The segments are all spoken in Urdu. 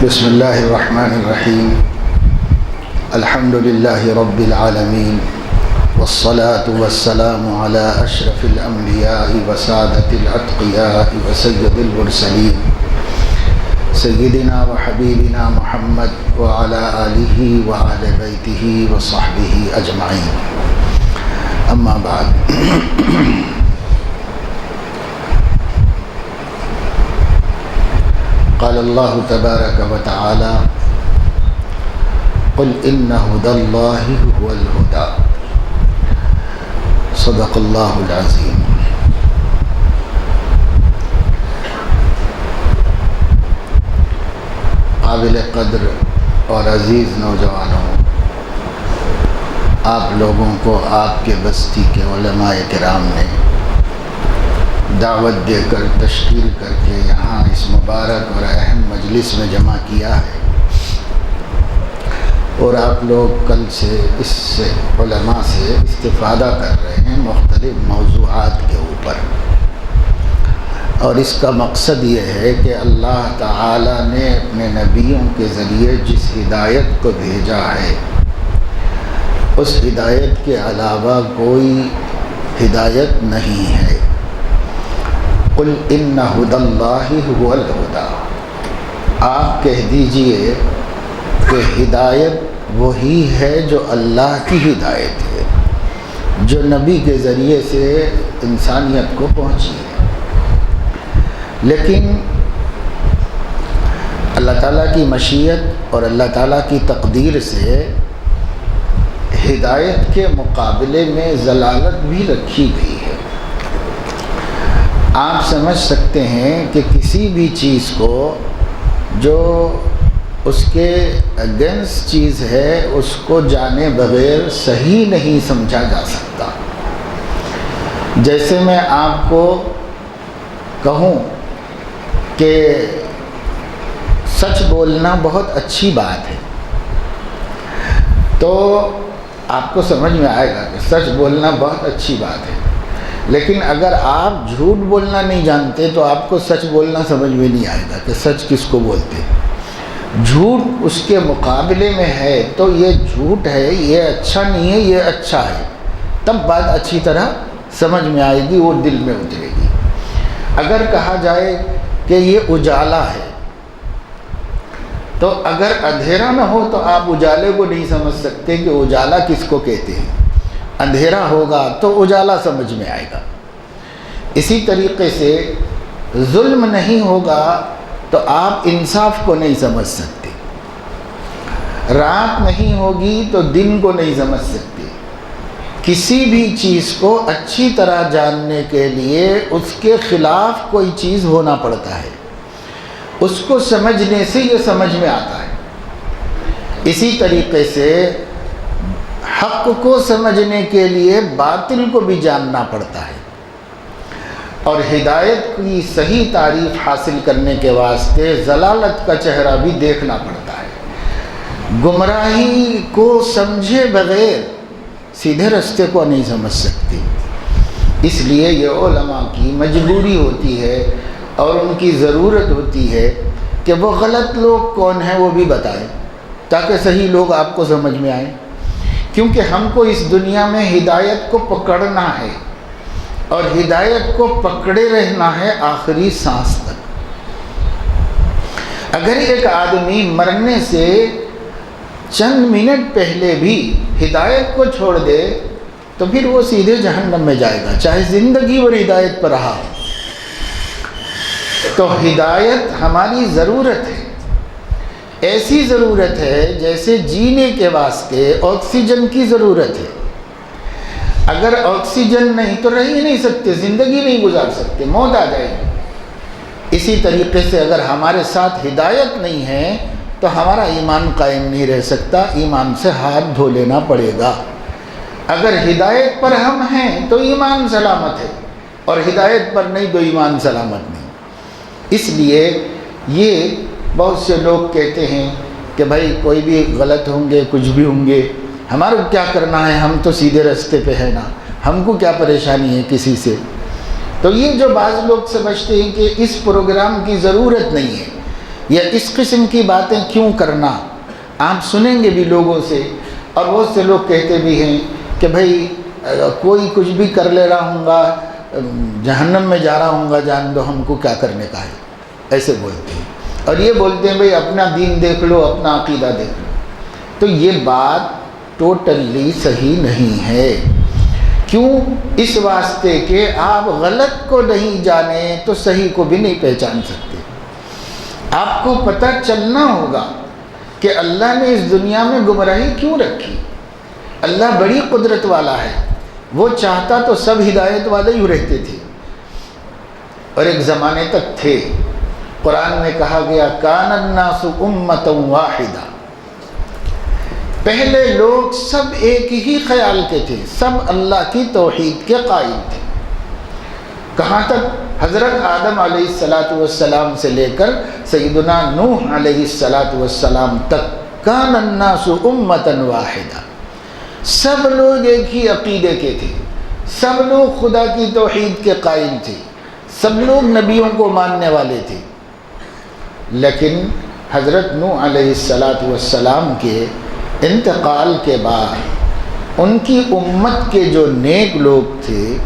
بسم اللہ الرحمن الرحیم الحمد للہ رب العالمین والصلاة والسلام علی اشرف الانبیاء وسادۃ الاتقیاء وسید المرسلین سیدنا وحبیبنا محمد وعلی آلہ وآل بیتہ وصحبہ اجمعین، اما بعد۔ قال اللہ تبارک و تعالی قل ان ھدی اللہ ھو الھدی، صدق اللہ العظیم۔ قابل قدر اور عزیز نوجوانوں، آپ لوگوں کو آپ کے بستی کے علماء کرام نے دعوت دے کر تشکیل کر کے یہاں اس مبارک اور اہم مجلس میں جمع کیا ہے، اور آپ لوگ کل سے اس سے علماء سے استفادہ کر رہے ہیں مختلف موضوعات کے اوپر، اور اس کا مقصد یہ ہے کہ اللہ تعالی نے اپنے نبیوں کے ذریعے جس ہدایت کو بھیجا ہے، اس ہدایت کے علاوہ کوئی ہدایت نہیں ہے۔ قل ان ھدی اللہ ھو الھدی، آپ کہہ دیجئے کہ ہدایت وہی ہے جو اللہ کی ہدایت ہے، جو نبی کے ذریعے سے انسانیت کو پہنچی ہے۔ لیکن اللہ تعالیٰ کی مشیت اور اللہ تعالیٰ کی تقدیر سے ہدایت کے مقابلے میں ضلالت بھی رکھی گئی ہے۔ آپ سمجھ سکتے ہیں کہ کسی بھی چیز کو جو اس کے اگینسٹ چیز ہے اس کو جانے بغیر صحیح نہیں سمجھا جا سکتا۔ جیسے میں آپ کو کہوں کہ سچ بولنا بہت اچھی بات ہے، تو آپ کو سمجھ میں آئے گا کہ سچ بولنا بہت اچھی بات ہے، لیکن اگر آپ جھوٹ بولنا نہیں جانتے تو آپ کو سچ بولنا سمجھ میں نہیں آئے گا کہ سچ کس کو بولتے۔ جھوٹ اس کے مقابلے میں ہے تو یہ جھوٹ ہے، یہ اچھا نہیں ہے، یہ اچھا ہے، تب بات اچھی طرح سمجھ میں آئے گی، وہ دل میں اترے گی۔ اگر کہا جائے کہ یہ اجالا ہے، تو اگر اندھیرا نہ ہو تو آپ اجالے کو نہیں سمجھ سکتے کہ اجالا کس کو کہتے ہیں۔ اندھیرا ہوگا تو اجالا سمجھ میں آئے گا۔ اسی طریقے سے ظلم نہیں ہوگا تو آپ انصاف کو نہیں سمجھ سکتے، رات نہیں ہوگی تو دن کو نہیں سمجھ سکتے۔ کسی بھی چیز کو اچھی طرح جاننے کے لیے اس کے خلاف کوئی چیز ہونا پڑتا ہے، اس کو سمجھنے سے یہ سمجھ میں آتا ہے۔ اسی طریقے سے حق کو سمجھنے کے لیے باطل کو بھی جاننا پڑتا ہے، اور ہدایت کی صحیح تعریف حاصل کرنے کے واسطے ضلالت کا چہرہ بھی دیکھنا پڑتا ہے۔ گمراہی کو سمجھے بغیر سیدھے راستے کو نہیں سمجھ سکتی، اس لیے یہ علماء کی مجبوری ہوتی ہے اور ان کی ضرورت ہوتی ہے کہ وہ غلط لوگ کون ہیں وہ بھی بتائیں، تاکہ صحیح لوگ آپ کو سمجھ میں آئیں۔ کیونکہ ہم کو اس دنیا میں ہدایت کو پکڑنا ہے، اور ہدایت کو پکڑے رہنا ہے آخری سانس تک۔ اگر ایک آدمی مرنے سے چند منٹ پہلے بھی ہدایت کو چھوڑ دے تو پھر وہ سیدھے جہنم میں جائے گا، چاہے زندگی اور ہدایت پر رہا ہو۔ تو ہدایت ہماری ضرورت ہے، ایسی ضرورت ہے جیسے جینے کے واسطے آکسیجن کی ضرورت ہے۔ اگر آکسیجن نہیں تو رہ ہی نہیں سکتے، زندگی نہیں گزار سکتے، موت آ جائے گی۔ اسی طریقے سے اگر ہمارے ساتھ ہدایت نہیں ہے تو ہمارا ایمان قائم نہیں رہ سکتا، ایمان سے ہاتھ دھو لینا پڑے گا۔ اگر ہدایت پر ہم ہیں تو ایمان سلامت ہے، اور ہدایت پر نہیں تو ایمان سلامت نہیں۔ اس لیے یہ بہت سے لوگ کہتے ہیں کہ بھائی کوئی بھی غلط ہوں گے، کچھ بھی ہوں گے، ہمارا کیا کرنا ہے، ہم تو سیدھے راستے پہ ہے نا، ہم کو کیا پریشانی ہے کسی سے۔ تو یہ جو بعض لوگ سمجھتے ہیں کہ اس پروگرام کی ضرورت نہیں ہے، یا اس قسم کی باتیں کیوں کرنا؟ آپ سنیں گے بھی لوگوں سے، اور بہت سے لوگ کہتے بھی ہیں کہ بھائی کوئی کچھ بھی کر لے رہا ہوں گا، جہنم میں جا رہا ہوں گا، جان دو، ہم کو کیا کرنے کا ہے، ایسے بولتے ہیں۔ اور یہ بولتے ہیں بھائی اپنا دین دیکھ لو، اپنا عقیدہ دیکھ لو۔ تو یہ بات ٹوٹلی صحیح نہیں ہے۔ کیوں؟ اس واسطے کہ آپ غلط کو نہیں جانیں تو صحیح کو بھی نہیں پہچان سکتے۔ آپ کو پتہ چلنا ہوگا کہ اللہ نے اس دنیا میں گمراہی کیوں رکھی۔ اللہ بڑی قدرت والا ہے، وہ چاہتا تو سب ہدایت والے ہی رہتے تھے، اور ایک زمانے تک تھے۔ قرآن میں کہا گیا کان الناس امۃ واحدہ، پہلے لوگ سب ایک ہی خیال کے تھے، سب اللہ کی توحید کے قائل تھے۔ کہاں تک؟ حضرت آدم علیہ السلام سے لے کر سیدنا نوح علیہ السلام تک کان الناس امۃ واحدہ، سب لوگ ایک ہی عقیدے کے تھے، سب لوگ خدا کی توحید کے قائل تھے، سب لوگ نبیوں کو ماننے والے تھے۔ لیکن حضرت نوح علیہ السلام کے انتقال کے بعد ان کی امت کے جو نیک لوگ تھے،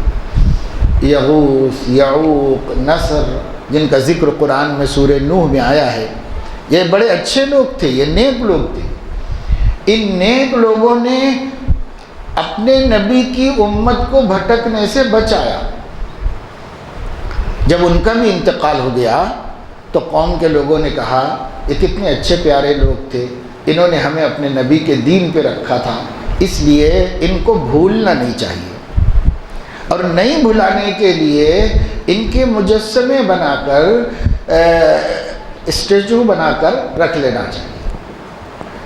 یغوث، یعوق، نصر، جن کا ذکر قرآن میں سورہ نوح میں آیا ہے، یہ بڑے اچھے لوگ تھے، یہ نیک لوگ تھے۔ ان نیک لوگوں نے اپنے نبی کی امت کو بھٹکنے سے بچایا۔ جب ان کا بھی انتقال ہو گیا تو قوم کے لوگوں نے کہا یہ کتنے اچھے پیارے لوگ تھے، انہوں نے ہمیں اپنے نبی کے دین پہ رکھا تھا، اس لیے ان کو بھولنا نہیں چاہیے، اور نہیں بھلانے کے لیے ان کے مجسمے بنا کر، اسٹیچو بنا کر رکھ لینا چاہیے۔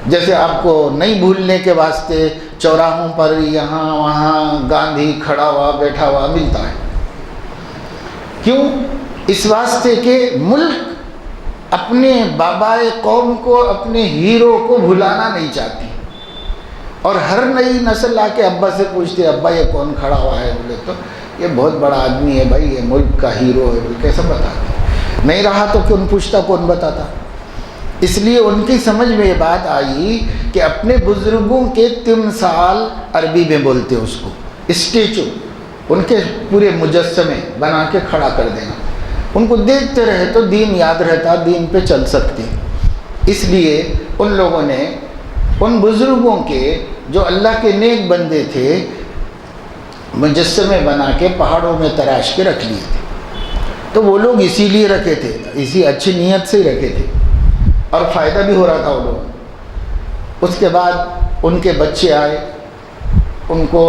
جیسے آپ کو نہیں بھولنے کے واسطے چوراہوں پر یہاں وہاں گاندھی کھڑا ہوا بیٹھا ہوا ملتا ہے۔ کیوں؟ اس واسطے کہ ملک اپنے بابائے قوم کو، اپنے ہیرو کو بھلانا نہیں چاہتی، اور ہر نئی نسل آ کے ابا سے پوچھتے ابا یہ کون کھڑا ہوا ہے، بولے تو یہ بہت بڑا آدمی ہے بھائی، یہ ملک کا ہیرو ہے، بولے کیسا بتاتے؟ نہیں رہا تو کون پوچھتا، کون بتاتا؟ اس لیے ان کی سمجھ میں یہ بات آئی کہ اپنے بزرگوں کے تمثال، عربی میں بولتے اس کو اسٹیچو، ان کے پورے مجسمے بنا کے کھڑا کر دینا، ان کو دیکھتے رہے تو دین یاد رہتا، دین پہ چل سکتے۔ اس لیے ان لوگوں نے ان بزرگوں کے جو اللہ کے نیک بندے تھے مجسمے بنا کے پہاڑوں میں تراش کے رکھ لیے تھے۔ تو وہ لوگ اسی لیے رکھے تھے، اسی اچھی نیت سے ہی رکھے تھے، اور فائدہ بھی ہو رہا تھا وہ لوگ۔ اس کے بعد ان کے بچے آئے، ان کو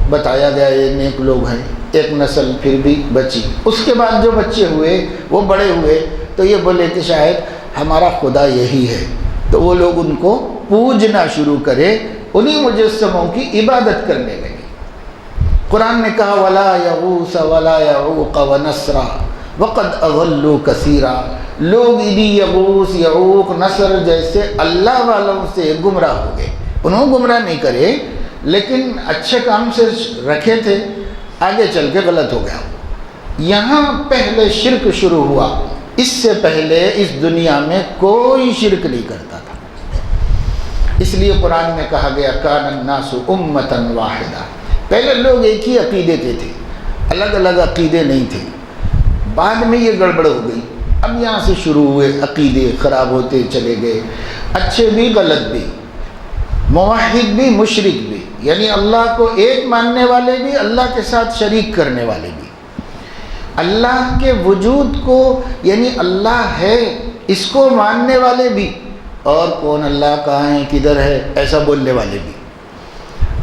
بتایا گیا یہ نیک لوگ ہیں، ایک نسل پھر بھی بچی۔ اس کے بعد جو بچے ہوئے وہ بڑے ہوئے تو یہ بولے کہ شاید ہمارا خدا یہی ہے، تو وہ لوگ ان کو پوجنا شروع کرے، انہی مجسموں کی عبادت کرنے لگے۔ قرآن نے کہا وَلَا يَغُوثَ وَلَا يَعُوقَ وَنَسْرًا وَقَدْ أَضَلُّوا كَثِيرًا، لوگ انہی یغوث، یعوق، نصر جیسے اللہ والوں سے گمراہ ہو گئے۔ انہوں نے گمراہ نہیں کرے لیکن اچھے کام سے رکھے تھے، آگے چل کے غلط ہو گیا۔ یہاں پہلے شرک شروع ہوا، اس سے پہلے اس دنیا میں کوئی شرک نہیں کرتا تھا۔ اس لیے قرآن میں کہا گیا کان الناس امۃ واحدہ، پہلے لوگ ایک ہی عقیدے کے تھے، الگ الگ عقیدے نہیں تھے۔ بعد میں یہ گڑبڑ ہو گئی، اب یہاں سے شروع ہوئے عقیدے خراب ہوتے چلے گئے، اچھے بھی غلط بھی، موحد بھی مشرک بھی، یعنی اللہ کو ایک ماننے والے بھی، اللہ کے ساتھ شریک کرنے والے بھی، اللہ کے وجود کو یعنی اللہ ہے اس کو ماننے والے بھی، اور کون اللہ کہاں ہے کدھر ہے ایسا بولنے والے بھی۔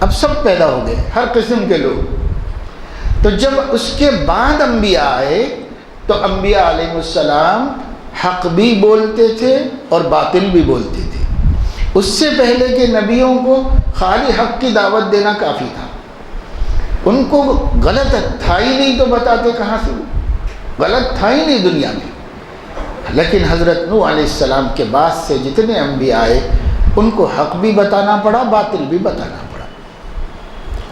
اب سب پیدا ہو گئے، ہر قسم کے لوگ۔ تو جب اس کے بعد انبیاء آئے تو انبیاء علیہ السلام حق بھی بولتے تھے اور باطل بھی بولتے تھے۔ اس سے پہلے کے نبیوں کو خالی حق کی دعوت دینا کافی تھا، ان کو غلط تھا ہی نہیں تو بتاتے کہاں سے، غلط تھا ہی نہیں دنیا میں۔ لیکن حضرت نوح علیہ السلام کے بعد سے جتنے انبیاء آئے ان کو حق بھی بتانا پڑا، باطل بھی بتانا پڑا۔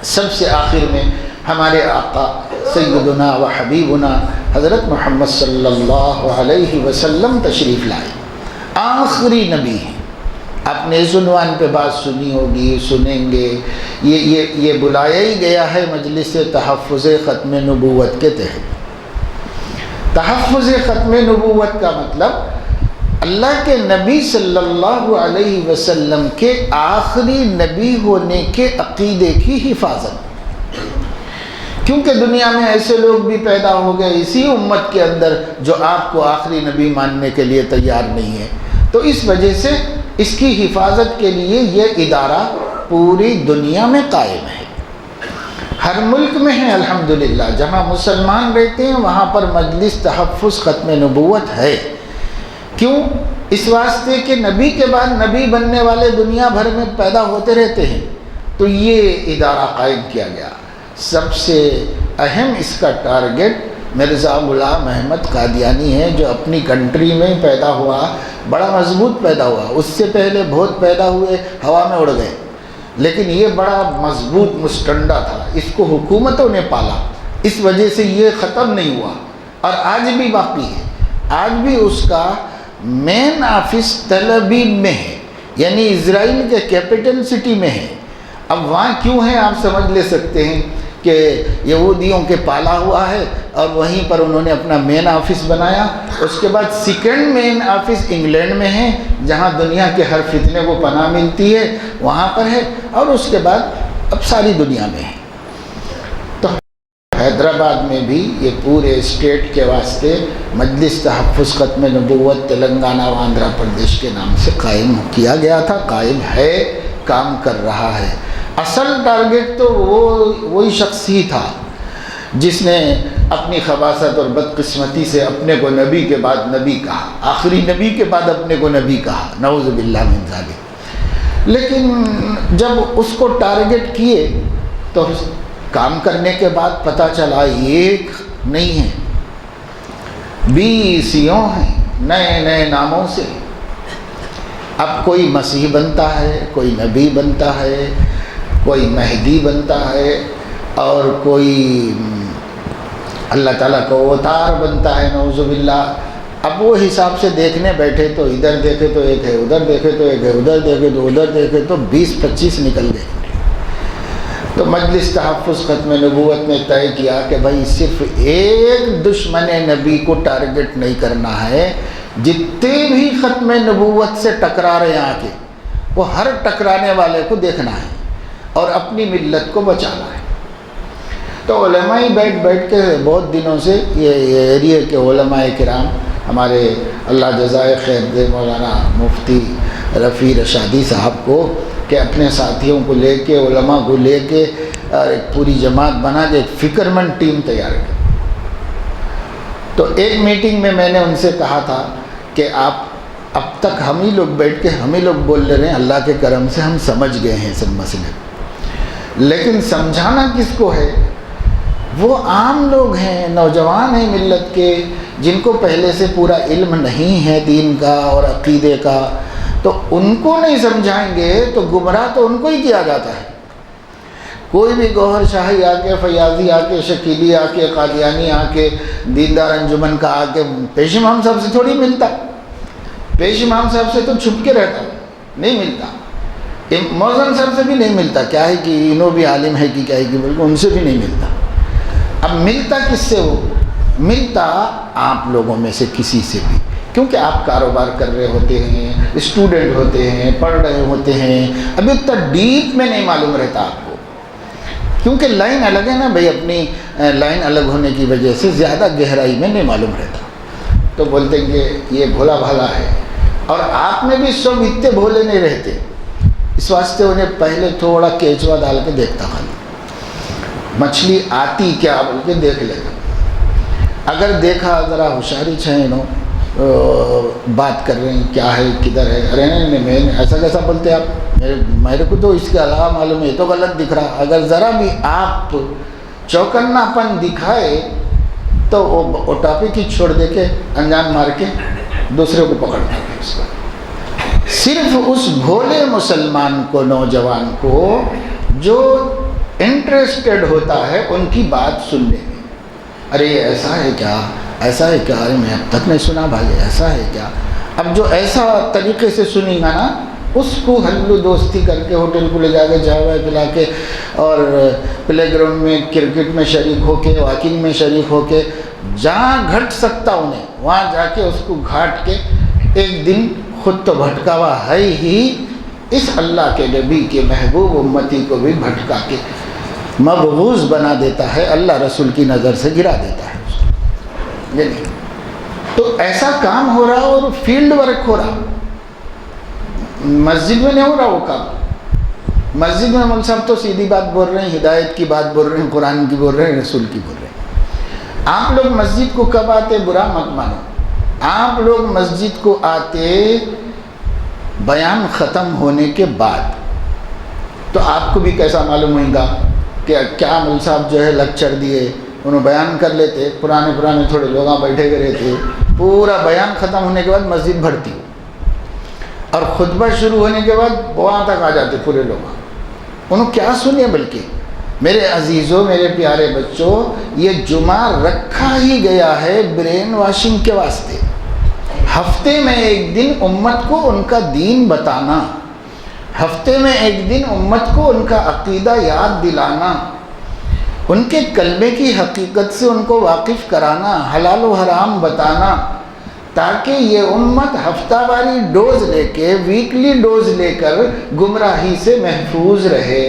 سب سے آخر میں ہمارے آقا سیدنا و حبیبنا حضرت محمد صلی اللہ علیہ وسلم تشریف لائے۔ آخری نبی ہیں. آپ نے اس عنوان پہ بات سنی ہوگی، سنیں گے. یہ بلایا ہی گیا ہے مجلس تحفظ ختم نبوت کے تحت. تحفظ ختم نبوت کا مطلب اللہ کے نبی صلی اللہ علیہ وسلم کے آخری نبی ہونے کے عقیدے کی حفاظت. کیونکہ دنیا میں ایسے لوگ بھی پیدا ہو گئے اسی امت کے اندر جو آپ کو آخری نبی ماننے کے لیے تیار نہیں ہے. تو اس وجہ سے اس کی حفاظت کے لیے یہ ادارہ پوری دنیا میں قائم ہے. ہر ملک میں ہے الحمدللہ. جہاں مسلمان رہتے ہیں وہاں پر مجلس تحفظ ختم نبوت ہے. کیوں؟ اس واسطے کہ نبی کے بعد نبی بننے والے دنیا بھر میں پیدا ہوتے رہتے ہیں، تو یہ ادارہ قائم کیا گیا. سب سے اہم اس کا ٹارگٹ مرزا غلام احمد قادیانی ہے، جو اپنی کنٹری میں پیدا ہوا، بڑا مضبوط پیدا ہوا. اس سے پہلے بہت پیدا ہوئے ہوا میں اڑ گئے، لیکن یہ بڑا مضبوط مستنڈا تھا. اس کو حکومتوں نے پالا، اس وجہ سے یہ ختم نہیں ہوا اور آج بھی باقی ہے. آج بھی اس کا مین آفس تل ابیب میں ہے، یعنی اسرائیل کے کیپٹل سٹی میں ہے. اب وہاں کیوں ہے آپ سمجھ لے سکتے ہیں کہ یہودیوں کے پالا ہوا ہے اور وہیں پر انہوں نے اپنا مین آفس بنایا. اس کے بعد سیکنڈ مین آفس انگلینڈ میں ہے، جہاں دنیا کے ہر فتنے کو پناہ ملتی ہے، وہاں پر ہے. اور اس کے بعد اب ساری دنیا میں ہے. تو حیدرآباد میں بھی یہ پورے اسٹیٹ کے واسطے مجلس تحفظ ختم نبوت تلنگانہ و آندھرا پردیش کے نام سے قائم کیا گیا تھا. قائم ہے، کام کر رہا ہے. اصل ٹارگٹ تو وہی شخص ہی تھا جس نے اپنی خباثت اور بدقسمتی سے اپنے کو نبی کے بعد نبی کہا، آخری نبی کے بعد اپنے کو نبی کہا، نعوذ باللہ من ذالک. لیکن جب اس کو ٹارگٹ کیے تو کام کرنے کے بعد پتہ چلا ایک نہیں ہے، 20 ہیں نئے نئے ناموں سے. اب کوئی مسیح بنتا ہے، کوئی نبی بنتا ہے، کوئی مہدی بنتا ہے، اور کوئی اللہ تعالیٰ کو اوتار بنتا ہے، نعوذ باللہ. اب وہ حساب سے دیکھنے بیٹھے تو ادھر دیکھے تو ایک ہے، ادھر دیکھے تو ایک ہے، ادھر دیکھے تو ادھر دیکھے تو 20-25 نکل گئے. تو مجلس تحفظ ختم نبوت نے طے کیا کہ بھائی صرف ایک دشمن نبی کو ٹارگٹ نہیں کرنا ہے، جتنے بھی ختم نبوت سے ٹکرا رہے ہیں آ کے، وہ ہر ٹکرانے والے کو دیکھنا ہے اور اپنی ملت کو بچانا ہے. تو علماء بیٹھ کے بہت دنوں سے یہ ایریے کے علماء کرام ہمارے اللہ جزائے خیر دے مولانا مفتی رفیع رشادی صاحب کو کہ اپنے ساتھیوں کو لے کے، علماء کو لے کے اور ایک پوری جماعت بنا کے ایک فکر مند ٹیم تیار کی. تو ایک میٹنگ میں میں نے ان سے کہا تھا کہ آپ اب تک ہم ہی لوگ بیٹھ کے ہم ہی لوگ بول رہے ہیں، اللہ کے کرم سے ہم سمجھ گئے ہیں سب مسئلے، لیکن سمجھانا کس کو ہے؟ وہ عام لوگ ہیں، نوجوان ہیں ملت کے، جن کو پہلے سے پورا علم نہیں ہے دین کا اور عقیدے کا. تو ان کو نہیں سمجھائیں گے تو گمراہ تو ان کو ہی کیا جاتا ہے. کوئی بھی گوہر شاہی آ کے، فیاضی آ کے، شکیلی آ کے، قادیانی آ کے، دیندار انجمن کا آ کے پیش امام صاحب سے تھوڑی ملتا. پیش امام صاحب سے تو چھپ کے رہتا، نہیں ملتا. موزن صاحب سے بھی نہیں ملتا. کیا ہے کہ انہوں بھی عالم ہے کہ کیا ہے کہ بلکہ ان سے بھی نہیں ملتا. اب ملتا کس سے؟ وہ ملتا آپ لوگوں میں سے کسی سے بھی، کیونکہ آپ کاروبار کر رہے ہوتے ہیں، اسٹوڈنٹ ہوتے ہیں، پڑھ رہے ہوتے ہیں. ابھی اتنا ڈیپ میں نہیں معلوم رہتا آپ کو، کیونکہ لائن الگ ہے نا بھائی. اپنی لائن الگ ہونے کی وجہ سے زیادہ گہرائی میں نہیں معلوم رہتا. تو بولتے ہیں کہ یہ بھولا بھالا ہے، اور آپ میں بھی سب اتنے بھولے نہیں رہتے. اس واسطے انہیں پہلے تھوڑا کیچوا ڈال کے دیکھتا، خالی مچھلی آتی کیا بول کے دیکھ لیتا. اگر دیکھا ذرا ہوشیاری چھینو بات کر رہے ہیں، کیا ہے، کدھر ہے، ارے نہیں میں ایسا کیسا بولتے آپ، میرے کو تو اس کے علاوہ معلوم ہے، یہ تو غلط دکھ رہا. اگر ذرا بھی آپ چوکنا پن دکھائے تو وہ ٹاپک ہی چھوڑ دے کے انجان مار کے دوسرے کو پکڑ دیں گے. اس کا صرف اس بھولے مسلمان کو، نوجوان کو جو انٹرسٹڈ ہوتا ہے ان کی بات سننے میں. ارے ایسا ہے کیا، ایسا ہے کیا، ارے میں اب تک نہیں سنا بھائی، ایسا ہے کیا. اب جو ایسا طریقے سے سنی گا نا، اس کو حل دوستی کر کے ہوٹل کو لے جا کے چائے وائے پلا کے اور پلے گراؤنڈ میں کرکٹ میں شریک ہو کے، واکنگ میں شریک ہو کے، جہاں گھٹ سکتا انہیں وہاں جا کے اس کو گھاٹ کے ایک دن خود تو بھٹکا ہوا ہے ہی، اس اللہ کے نبی کے محبوب امتی کو بھی بھٹکا کے مبغوض بنا دیتا ہے، اللہ رسول کی نظر سے گرا دیتا ہے اس کو۔ یعنی تو ایسا کام ہو رہا اور فیلڈ ورک ہو رہا، مسجد میں نہیں ہو رہا وہ کام۔ مسجد میں مول صاحب تو سیدھی بات بول رہے ہیں، ہدایت کی بات بول رہے ہیں، قرآن کی بول رہے ہیں، رسول کی بول رہے ہیں۔ آپ لوگ مسجد کو کب آتے برا مت مانو، آپ لوگ مسجد کو آتے بیان ختم ہونے کے بعد، تو آپ کو بھی کیسا معلوم ہوئے گا کہ کیا مول صاحب جو ہے لیکچر دیے، انہوں بیان کر لیتے، پرانے تھوڑے لوگ آ بیٹھے ہوئے رہتے، پورا بیان ختم ہونے کے بعد مسجد بھرتی اور خطبہ شروع ہونے کے بعد وہاں تک آ جاتے پورے لوگ، انہوں کیا سنیں۔ بلکہ میرے عزیزوں، میرے پیارے بچوں، یہ جمعہ رکھا ہی گیا ہے برین واشنگ کے واسطے، ہفتے میں ایک دن امت کو ان کا دین بتانا، ہفتے میں ایک دن امت کو ان کا عقیدہ یاد دلانا، ان کے کلمے کی حقیقت سے ان کو واقف کرانا، حلال و حرام بتانا، تاکہ یہ امت ہفتہ واری ڈوز لے کے، ویکلی ڈوز لے کر گمراہی سے محفوظ رہے۔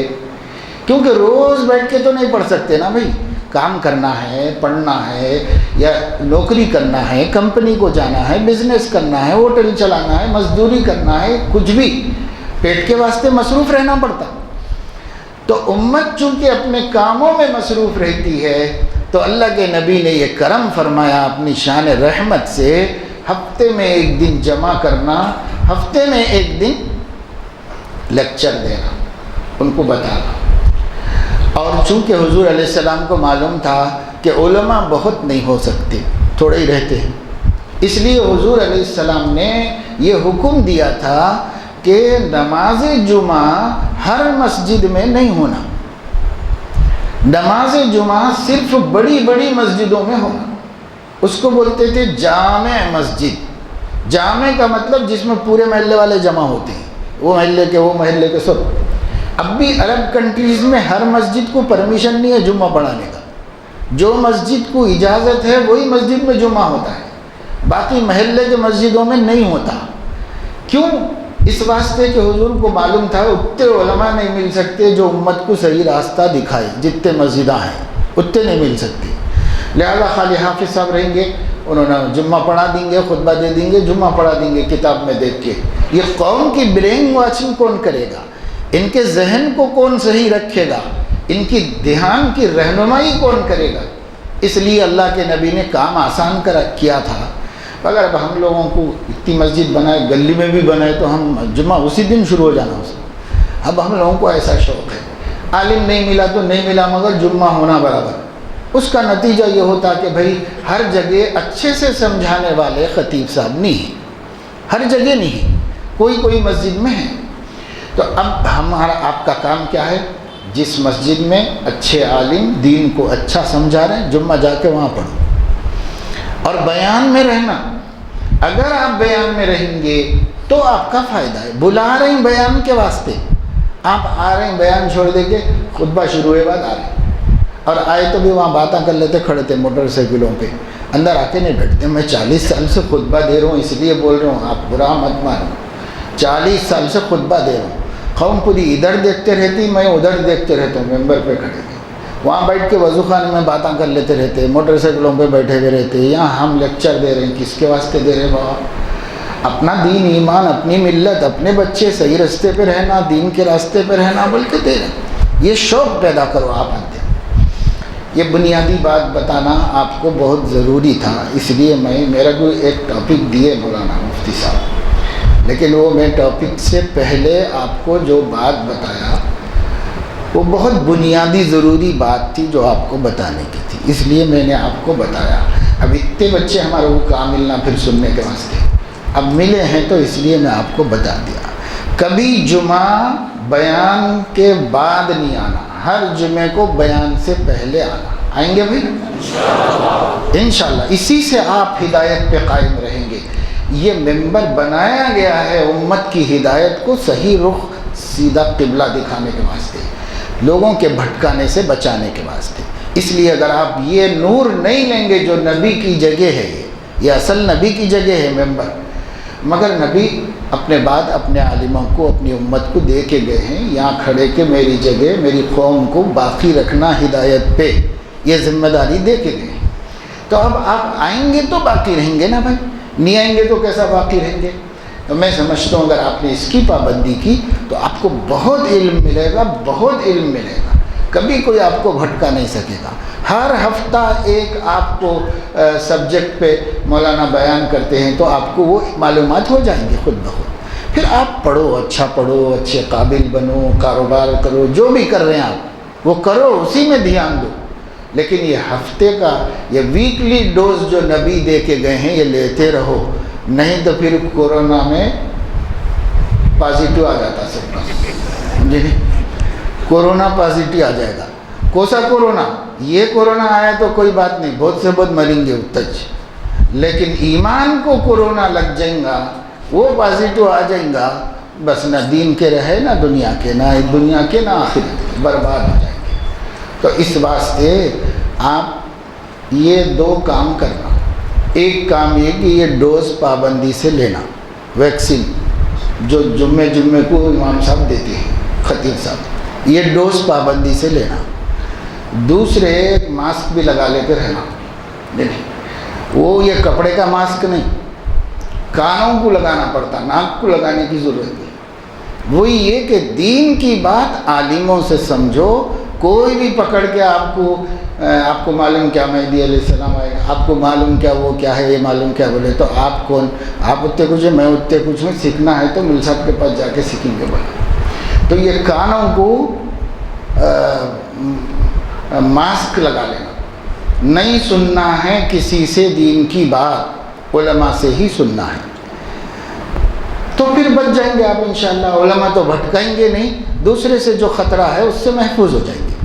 کیونکہ روز بیٹھ کے تو نہیں پڑھ سکتے نا بھائی، کام کرنا ہے، پڑھنا ہے، یا نوکری کرنا ہے، کمپنی کو جانا ہے، بزنس کرنا ہے، ہوٹل چلانا ہے، مزدوری کرنا ہے، کچھ بھی پیٹ کے واسطے مصروف رہنا پڑتا۔ تو امت چونکہ اپنے کاموں میں مصروف رہتی ہے، تو اللہ کے نبی نے یہ کرم فرمایا اپنی شان رحمت سے، ہفتے میں ایک دن جمع کرنا، ہفتے میں ایک دن لیکچر دینا، ان کو بتانا۔ اور چونکہ حضور علیہ السلام کو معلوم تھا کہ علماء بہت نہیں ہو سکتے، تھوڑے ہی رہتے ہیں، اس لیے حضور علیہ السلام نے یہ حکم دیا تھا کہ نماز جمعہ ہر مسجد میں نہیں ہونا، نماز جمعہ صرف بڑی بڑی مسجدوں میں ہونا۔ اس کو بولتے تھے جامع مسجد، جامع کا مطلب جس میں پورے محلے والے جمع ہوتے ہیں، وہ محلے کے سب۔ اب بھی عرب کنٹریز میں ہر مسجد کو پرمیشن نہیں ہے جمعہ پڑھانے کا، جو مسجد کو اجازت ہے وہی مسجد میں جمعہ ہوتا ہے، باقی محلے کے مسجدوں میں نہیں ہوتا۔ کیوں؟ اس واسطے کہ حضور کو معلوم تھا اتنے علماء نہیں مل سکتے جو امت کو صحیح راستہ دکھائے، جتنے مسجدیں ہیں اتنے نہیں مل سکتے، لہذا خالی حافظ صاحب رہیں گے، انہوں نے جمعہ پڑھا دیں گے، خطبہ دے دیں گے، جمعہ پڑھا دیں گے کتاب میں دیکھ کے۔ یہ قوم کی برین واچنگ کون کرے گا؟ ان کے ذہن کو کون صحیح رکھے گا؟ ان کی دھیان کی رہنمائی کون کرے گا؟ اس لیے اللہ کے نبی نے کام آسان کیا تھا۔ اگر اب ہم لوگوں کو اتنی مسجد بنائے، گلی میں بھی بنائے، تو ہم جمعہ اسی دن شروع ہو جانا اس میں۔ اب ہم لوگوں کو ایسا شوق ہے، عالم نہیں ملا تو نہیں ملا، مگر جمعہ ہونا برابر۔ اس کا نتیجہ یہ ہوتا کہ بھائی ہر جگہ اچھے سے سمجھانے والے خطیب صاحب نہیں ہیں، ہر جگہ نہیں، کوئی مسجد میں ہے۔ تو اب آپ کا کام کیا ہے؟ جس مسجد میں اچھے عالم دین کو اچھا سمجھا رہے ہیں، جمعہ جا کے وہاں پڑھو اور بیان میں رہنا۔ اگر آپ بیان میں رہیں گے تو آپ کا فائدہ ہے۔ بلا رہے ہیں بیان کے واسطے، آپ آ رہے ہیں بیان چھوڑ دے کے خطبہ شروع ہوئے بعد آ رہے ہیں، اور آئے تو بھی وہاں باتیں کر لیتے، کھڑے تھے موٹر سائیکلوں پہ، اندر آ کے نہیں بیٹھتے۔ میں 40 سال سے خطبہ دے رہا ہوں، اس لیے بول رہا ہوں، آپ برا مت مانو، 40 سال سے خطبہ دے رہا ہوں، قوم پوری ادھر دیکھتے رہتی، میں ادھر دیکھتے رہتا ہوں، ممبر پہ کھڑے تھے، وہاں بیٹھ کے وضو خانے میں باتیں کر لیتے رہتے، موٹر سائیکلوں پہ بیٹھے ہوئے رہتے۔ یہاں ہم لیکچر دے رہے ہیں، کس کے واسطے دے رہے ہیں بابا؟ اپنا دین ایمان، اپنی ملت، اپنے بچے صحیح راستے پہ رہنا، دین کے راستے پہ رہنا بول کے دے رہے ہیں۔ یہ شوق پیدا کرو آپ اندر۔ یہ بنیادی بات بتانا آپ کو بہت ضروری تھا، اس لیے میرا کو ایک ٹاپک دیے مولانا مفتی صاحب، لیکن وہ میں ٹاپک سے پہلے آپ کو جو بات بتایا وہ بہت بنیادی ضروری بات تھی جو آپ کو بتانے کی تھی، اس لیے میں نے آپ کو بتایا۔ اب اتنے بچے ہمارے کو کہاں ملنا پھر سننے کے واسطے، اب ملے ہیں تو اس لیے میں آپ کو بتا دیا۔ کبھی جمعہ بیان کے بعد نہیں آنا، ہر جمعے کو بیان سے پہلے آنا۔ آئیں گے بھائی انشاءاللہ، اسی سے آپ ہدایت پہ قائم رہیں گے۔ یہ ممبر بنایا گیا ہے امت کی ہدایت کو صحیح رخ سیدھا قبلہ دکھانے کے واسطے، لوگوں کے بھٹکانے سے بچانے کے واسطے۔ اس لیے اگر آپ یہ نور نہیں لیں گے جو نبی کی جگہ ہے، یہ اصل نبی کی جگہ ہے ممبر، مگر نبی اپنے بعد اپنے عالموں کو، اپنی امت کو دے کے گئے ہیں یہاں کھڑے کے میری جگہ میری قوم کو باقی رکھنا ہدایت پہ، یہ ذمہ داری دے کے گئے ہیں۔ تو اب آپ آئیں گے تو باقی رہیں گے نا بھائی، نہیں آئیں گے تو کیسا باقی رہیں گے؟ تو میں سمجھتا ہوں اگر آپ نے اس کی پابندی کی تو آپ کو بہت علم ملے گا، بہت علم ملے گا، کبھی کوئی آپ کو بھٹکا نہیں سکے گا۔ ہر ہفتہ ایک آپ کو سبجیکٹ پہ مولانا بیان کرتے ہیں تو آپ کو وہ معلومات ہو جائیں گے خود بخود، پھر آپ پڑھو، اچھا پڑھو، اچھے قابل بنو، کاروبار کرو، جو بھی کر رہے ہیں آپ وہ کرو، اسی میں دھیان دو۔ لیکن یہ ہفتے کا، یہ ویکلی ڈوز جو نبی دے کے گئے ہیں یہ لیتے رہو، نہیں تو پھر کورونا میں پازیٹیو آ جاتا سب کا، جی کورونا پازیٹیو آ جائے گا۔ کوسا کورونا؟ یہ کورونا آیا تو کوئی بات نہیں، بہت سے بہت مریں گے اتج، لیکن ایمان کو کورونا لگ جائیں گا، وہ پازیٹیو آ جائیں گا، بس نہ دین کے رہے نہ دنیا کے، نہ دنیا کے نہ آخرت کے، برباد ہو جائیں گے۔ تو اس واسطے آپ یہ دو کام کرنا، ایک کام یہ کہ یہ ڈوز پابندی سے لینا، ویکسین جو جمعے کو امام صاحب دیتے ہیں، خطیب صاحب، یہ ڈوز پابندی سے لینا۔ دوسرے ماسک بھی لگا لے کے رہنا، نہیں وہ یہ کپڑے کا ماسک نہیں، کانوں کو لگانا پڑتا، ناک کو لگانے کی ضرورت نہیں۔ وہی یہ کہ دین کی بات عالموں سے سمجھو، کوئی بھی پکڑ کے آپ کو معلوم کیا مہدی علیہ السلام آئے گا، آپ کو معلوم کیا وہ کیا ہے، یہ معلوم کیا بولے تو آپ کون؟ آپ اتنے کچھ ہے، میں اتنے کچھ ہوں، سیکھنا ہے تو مل صاحب کے پاس جا کے سیکھیں گے بولے۔ تو یہ کانوں کو ماسک لگا لینا، نہیں سننا ہے کسی سے دین کی بات، علماء سے ہی سننا ہے، تو پھر بچ جائیں گے آپ انشاءاللہ۔ علماء تو بھٹکائیں گے نہیں، دوسرے سے جو خطرہ ہے اس سے محفوظ ہو جائیں گے۔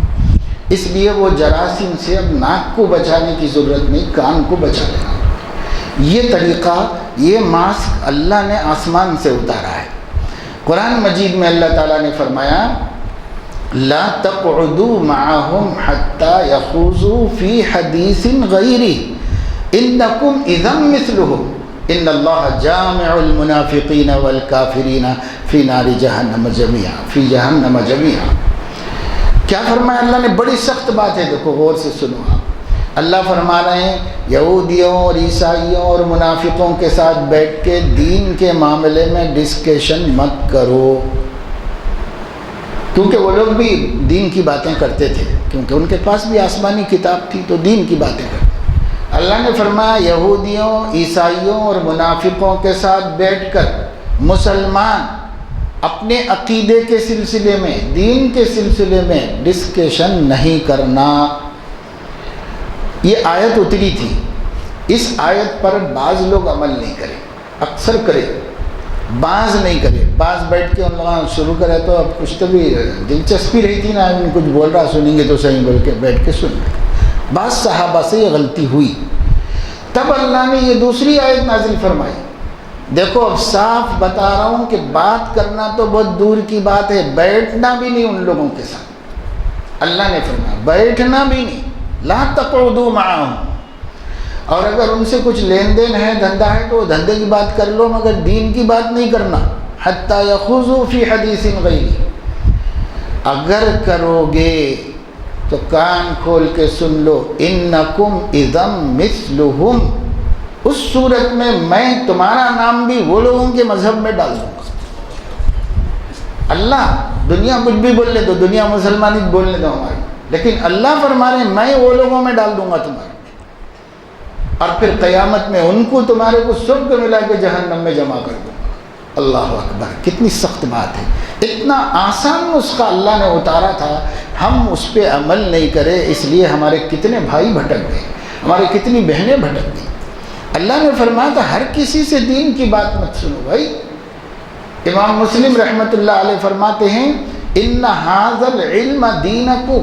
اس لیے وہ جراثیم سے اب ناک کو بچانے کی ضرورت نہیں، کان کو بچا لینا۔ یہ طریقہ، یہ ماسک اللہ نے آسمان سے اتارا ہے۔ قرآن مجید میں اللہ تعالیٰ نے فرمایا لا تقعدوا معهم حتى يخوضوا في حديث غيره انكم اذا مثلهم ان الله جامع المنافقين والكافرين في نار جہنم جميعا في جہنم جميعا۔ کیا فرمایا اللہ نے؟ بڑی سخت بات ہے، دیکھو غور سے سنو آپ۔ اللہ فرما رہے ہیں یہودیوں اور عیسائیوں اور منافقوں کے ساتھ بیٹھ کے دین کے معاملے میں ڈسکشن مت کرو، کیونکہ وہ لوگ بھی دین کی باتیں کرتے تھے، کیونکہ ان کے پاس بھی آسمانی کتاب تھی تو دین کی باتیں کرتے۔ اللہ نے فرمایا یہودیوں، عیسائیوں اور منافقوں کے ساتھ بیٹھ کر مسلمان اپنے عقیدے کے سلسلے میں، دین کے سلسلے میں ڈسکشن نہیں کرنا۔ یہ آیت اتری تھی، اس آیت پر بعض لوگ عمل نہیں کرے، اکثر کرے، بعض نہیں کرے۔ بعض بیٹھ کے ان لوگوں شروع کرے تو اب کچھ تو بھی دلچسپی رہی تھی نا، ان کچھ بول رہا سنیں گے تو صحیح بول کے بیٹھ کے سن لیں۔ بعض صحابہ سے یہ غلطی ہوئی، تب اللہ نے یہ دوسری آیت نازل فرمائی۔ دیکھو اب صاف بتا رہا ہوں کہ بات کرنا تو بہت دور کی بات ہے، بیٹھنا بھی نہیں ان لوگوں کے ساتھ۔ اللہ نے فرمایا بیٹھنا بھی نہیں، لا تقعدوا معهم، اور اگر ان سے کچھ لین دین ہے، دھندا ہے، تو وہ دھندے کی بات کر لو، مگر دین کی بات نہیں کرنا۔ حتی یخوضوا فی حدیث غیرہ، اگر کرو گے تو کان کھول کے سن لو، انکم اذا مثلہم، اس صورت میں تمہارا نام بھی وہ لوگوں کے مذہب میں ڈال دوں گا۔ اللہ دنیا کچھ بھی بول لے دو، دنیا مسلمانی بولنے دو ہماری، لیکن اللہ فرما رہے ہیں میں وہ لوگوں میں ڈال دوں گا تمہارے، اور پھر قیامت میں ان کو تمہارے کو سب کو ملا کے جہنم میں جمع کر دوں گا۔ اللہ اکبر، کتنی سخت بات ہے۔ اتنا آسان نسخہ اللہ نے اتارا تھا، ہم اس پہ عمل نہیں کرے، اس لیے ہمارے کتنے بھائی بھٹک گئے، ہمارے کتنی بہنیں بھٹک گئی۔ اللہ نے فرمایا تھا ہر کسی سے دین کی بات مت سنو بھائی۔ امام مسلم رحمۃ اللہ علیہ فرماتے ہیں ان ھذا العلم دینکم،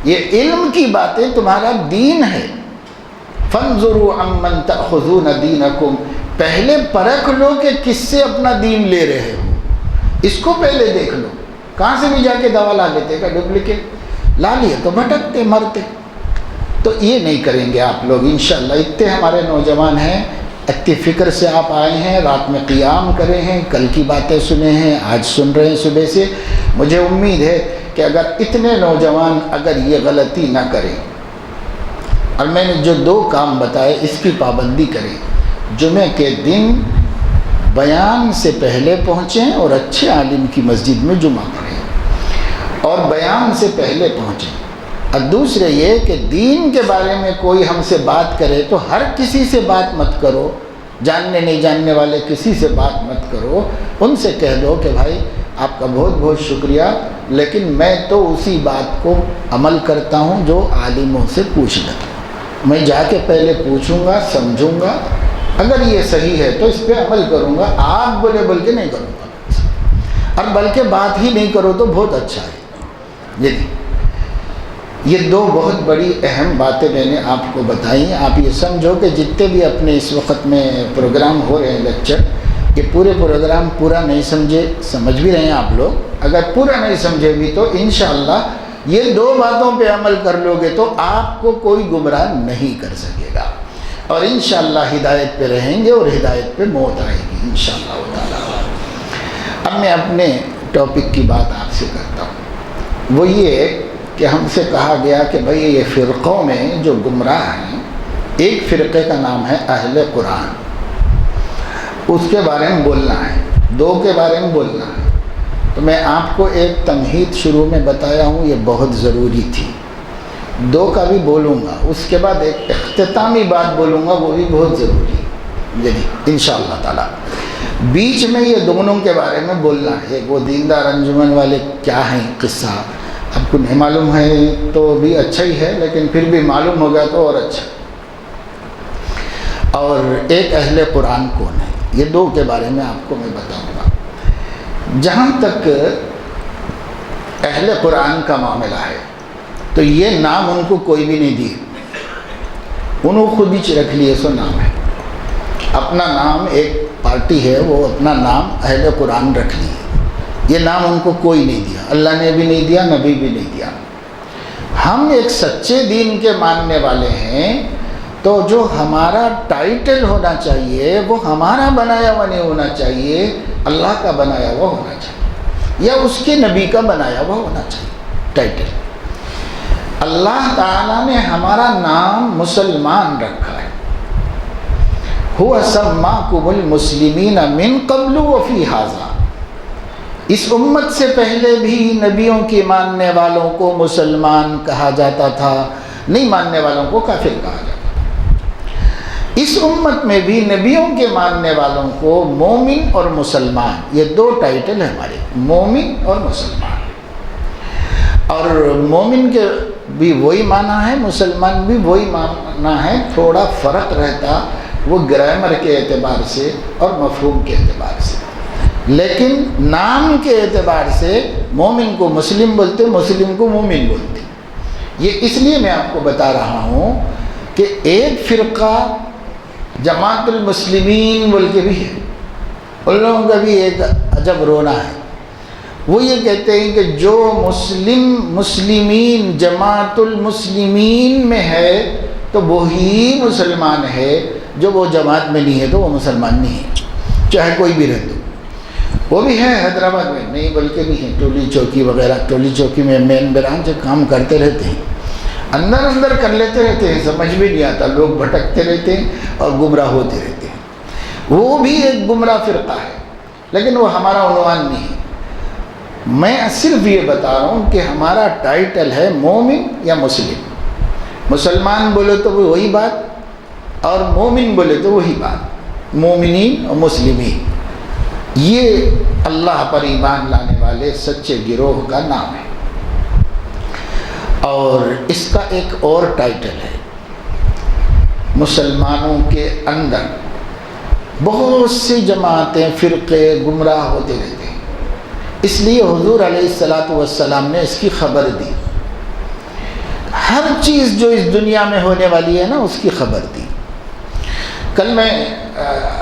یہ علم کی باتیں تمہارا دین ہے۔ فانظروا عمن تأخذون دینکم، پہلے پرکھ لو کہ کس سے اپنا دین لے رہے ہو، اس کو پہلے دیکھ لو۔ کہاں سے بھی جا کے دوا لا لیتے کا ڈپلیکیٹ لا لیے تو بھٹکتے مرتے۔ تو یہ نہیں کریں گے آپ لوگ انشاءاللہ۔ اتنے ہمارے نوجوان ہیں، اتنی فکر سے آپ آئے ہیں، رات میں قیام کرے ہیں، کل کی باتیں سنے ہیں، آج سن رہے ہیں صبح سے۔ مجھے امید ہے کہ اگر اتنے نوجوان اگر یہ غلطی نہ کریں اور میں نے جو 2 کام بتائے اس کی پابندی کریں، جمعہ کے دن بیان سے پہلے پہنچیں اور اچھے عالم کی مسجد میں جمعہ پڑھیں اور بیان سے پہلے پہنچیں۔ اور دوسرے یہ کہ دین کے بارے میں کوئی ہم سے بات کرے تو ہر کسی سے بات مت کرو، جاننے نہیں جاننے والے کسی سے بات مت کرو۔ ان سے کہہ دو کہ بھائی آپ کا بہت بہت شکریہ، لیکن میں تو اسی بات کو عمل کرتا ہوں جو عالموں سے پوچھ لیتا ہوں۔ میں جا کے پہلے پوچھوں گا، سمجھوں گا، اگر یہ صحیح ہے تو اس پہ عمل کروں گا، آپ بولے بول کے نہیں کروں گا، اور بلکہ بات ہی نہیں کرو تو بہت اچھا ہے۔ یہ 2 بہت بڑی اہم باتیں میں نے آپ کو بتائی۔ آپ یہ سمجھو کہ جتنے بھی اپنے اس وقت میں پروگرام ہو رہے ہیں لیکچر، یہ پورے پروگرام پورا نہیں سمجھے، سمجھ بھی رہے ہیں آپ لوگ، اگر پورا نہیں سمجھے بھی تو انشاءاللہ یہ 2 باتوں پہ عمل کر لو گے تو آپ کو کوئی گمراہ نہیں کر سکے گا، اور انشاءاللہ ہدایت پہ رہیں گے اور ہدایت پہ موت آئے گی انشاءاللہ تعالی۔ اب میں اپنے ٹاپک کی بات آپ سے کرتا ہوں، وہ یہ کہ ہم سے کہا گیا کہ بھئی یہ فرقوں میں جو گمراہ ہیں، ایک فرقے کا نام ہے اہل قرآن، اس کے بارے میں بولنا ہے، 2 کے بارے میں بولنا ہے۔ تو میں آپ کو ایک تمہید شروع میں بتایا ہوں، یہ بہت ضروری تھی، 2 کا بھی بولوں گا، اس کے بعد ایک اختتامی بات بولوں گا، وہ بھی بہت ضروری ہے انشاءاللہ تعالی۔ بیچ میں یہ دونوں کے بارے میں بولنا ہے، وہ دیندار انجمن والے کیا ہیں قصہ، آپ کو نہیں معلوم ہے تو بھی اچھا ہی ہے، لیکن پھر بھی معلوم ہوگا تو اور اچھا۔ اور ایک اہل قرآن کون ہے، یہ 2 کے بارے میں آپ کو میں بتاؤں گا۔ جہاں تک اہل قرآن کا معاملہ ہے تو یہ نام ان کو کوئی بھی نہیں دی، انہوں خود ہی رکھ لیے، سو نام ہے اپنا نام، ایک پارٹی ہے وہ اپنا نام اہل قرآن رکھ لیے، یہ نام ان کو کوئی نہیں دیا، اللہ نے بھی نہیں دیا، نبی بھی نہیں دیا۔ ہم ایک سچے دین کے ماننے والے ہیں، تو جو ہمارا ٹائٹل ہونا چاہیے وہ ہمارا بنایا ہوا نہیں ہونا چاہیے، اللہ کا بنایا ہوا ہونا چاہیے یا اس کے نبی کا بنایا ہوا ہونا چاہیے ٹائٹل۔ اللہ تعالیٰ نے ہمارا نام مسلمان رکھا ہے، هُوَ سَمَّاكُمُ الْمُسْلِمِينَ مِن قَبْلُ وَفِي هَذَا۔ اس امت سے پہلے بھی نبیوں کے ماننے والوں کو مسلمان کہا جاتا تھا، نہیں ماننے والوں کو کافر کہا جاتا تھا۔ اس امت میں بھی نبیوں کے ماننے والوں کو مومن اور مسلمان، یہ 2 ٹائٹل ہیں ہمارے، مومن اور مسلمان۔ اور مومن کے بھی وہی معنی ہے، مسلمان بھی وہی معنی ہے، تھوڑا فرق رہتا وہ گرامر کے اعتبار سے اور مفہوم کے اعتبار سے، لیکن نام کے اعتبار سے مومن کو مسلم بولتے، مسلم کو مومن بولتے۔ یہ اس لیے میں آپ کو بتا رہا ہوں کہ ایک فرقہ جماعت المسلمین بول کے بھی ہے، ان لوگوں کا بھی ایک عجب رونا ہے، وہ یہ کہتے ہیں کہ جو مسلمین جماعت المسلمین میں ہے تو وہی مسلمان ہے، جو وہ جماعت میں نہیں ہے تو وہ مسلمان نہیں ہے، چاہے کوئی بھی رہ دو۔ وہ بھی ہے حیدرآباد میں، نہیں بلکہ بھی ہیں ٹولی چوکی وغیرہ، ٹولی چوکی میں مین برانچ کام کرتے رہتے ہیں، اندر کر لیتے رہتے ہیں، سمجھ بھی نہیں آتا، لوگ بھٹکتے رہتے ہیں اور گمراہ ہوتے رہتے ہیں۔ وہ بھی ایک گمراہ فرقہ ہے، لیکن وہ ہمارا عنوان نہیں ہے۔ میں صرف یہ بتا رہا ہوں کہ ہمارا ٹائٹل ہے مومن یا مسلم، مسلمان بولے تو وہی بات اور مومن بولے تو وہی بات، مومنین اور مسلمین، یہ اللہ پر ایمان لانے والے سچے گروہ کا نام ہے۔ اور اس کا ایک اور ٹائٹل ہے، مسلمانوں کے اندر بہت سی جماعتیں، فرقے گمراہ ہوتے رہتے ہیں، اس لیے حضور علیہ السلام نے اس کی خبر دی، ہر چیز جو اس دنیا میں ہونے والی ہے نا اس کی خبر دی۔ کل میں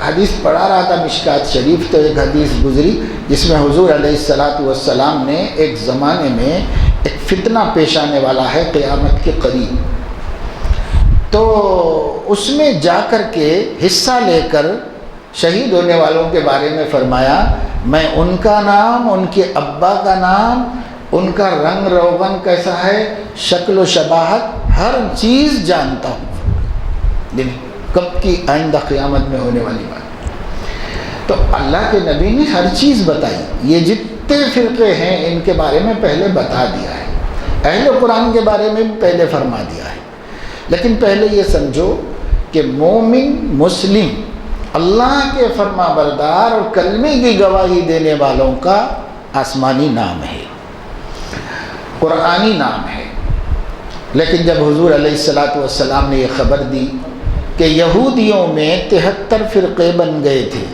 حدیث پڑھا رہا تھا مشکات شریف، تو ایک حدیث گزری جس میں حضور علیہ السلام نے ایک زمانے میں ایک فتنہ پیش آنے والا ہے قیامت کے قریب، تو اس میں جا کر کے حصہ لے کر شہید ہونے والوں کے بارے میں فرمایا میں ان کا نام، ان کے ابا کا نام، ان کا رنگ روغن کیسا ہے، شکل و شباہت، ہر چیز جانتا ہوں، کب کی آئندہ قیامت میں ہونے والی بات۔ تو اللہ کے نبی نے ہر چیز بتائی، یہ جتنے فرقے ہیں ان کے بارے میں پہلے بتا دیا ہے، اہل قرآن کے بارے میں بھی پہلے فرما دیا ہے، لیکن پہلے یہ سمجھو کہ مومن مسلم اللہ کے فرما بردار اور کلمے کی گواہی دینے والوں کا آسمانی نام ہے، قرآنی نام ہے۔ لیکن جب حضور علیہ السلام نے یہ خبر دی کہ یہودیوں میں 73 فرقے بن گئے تھے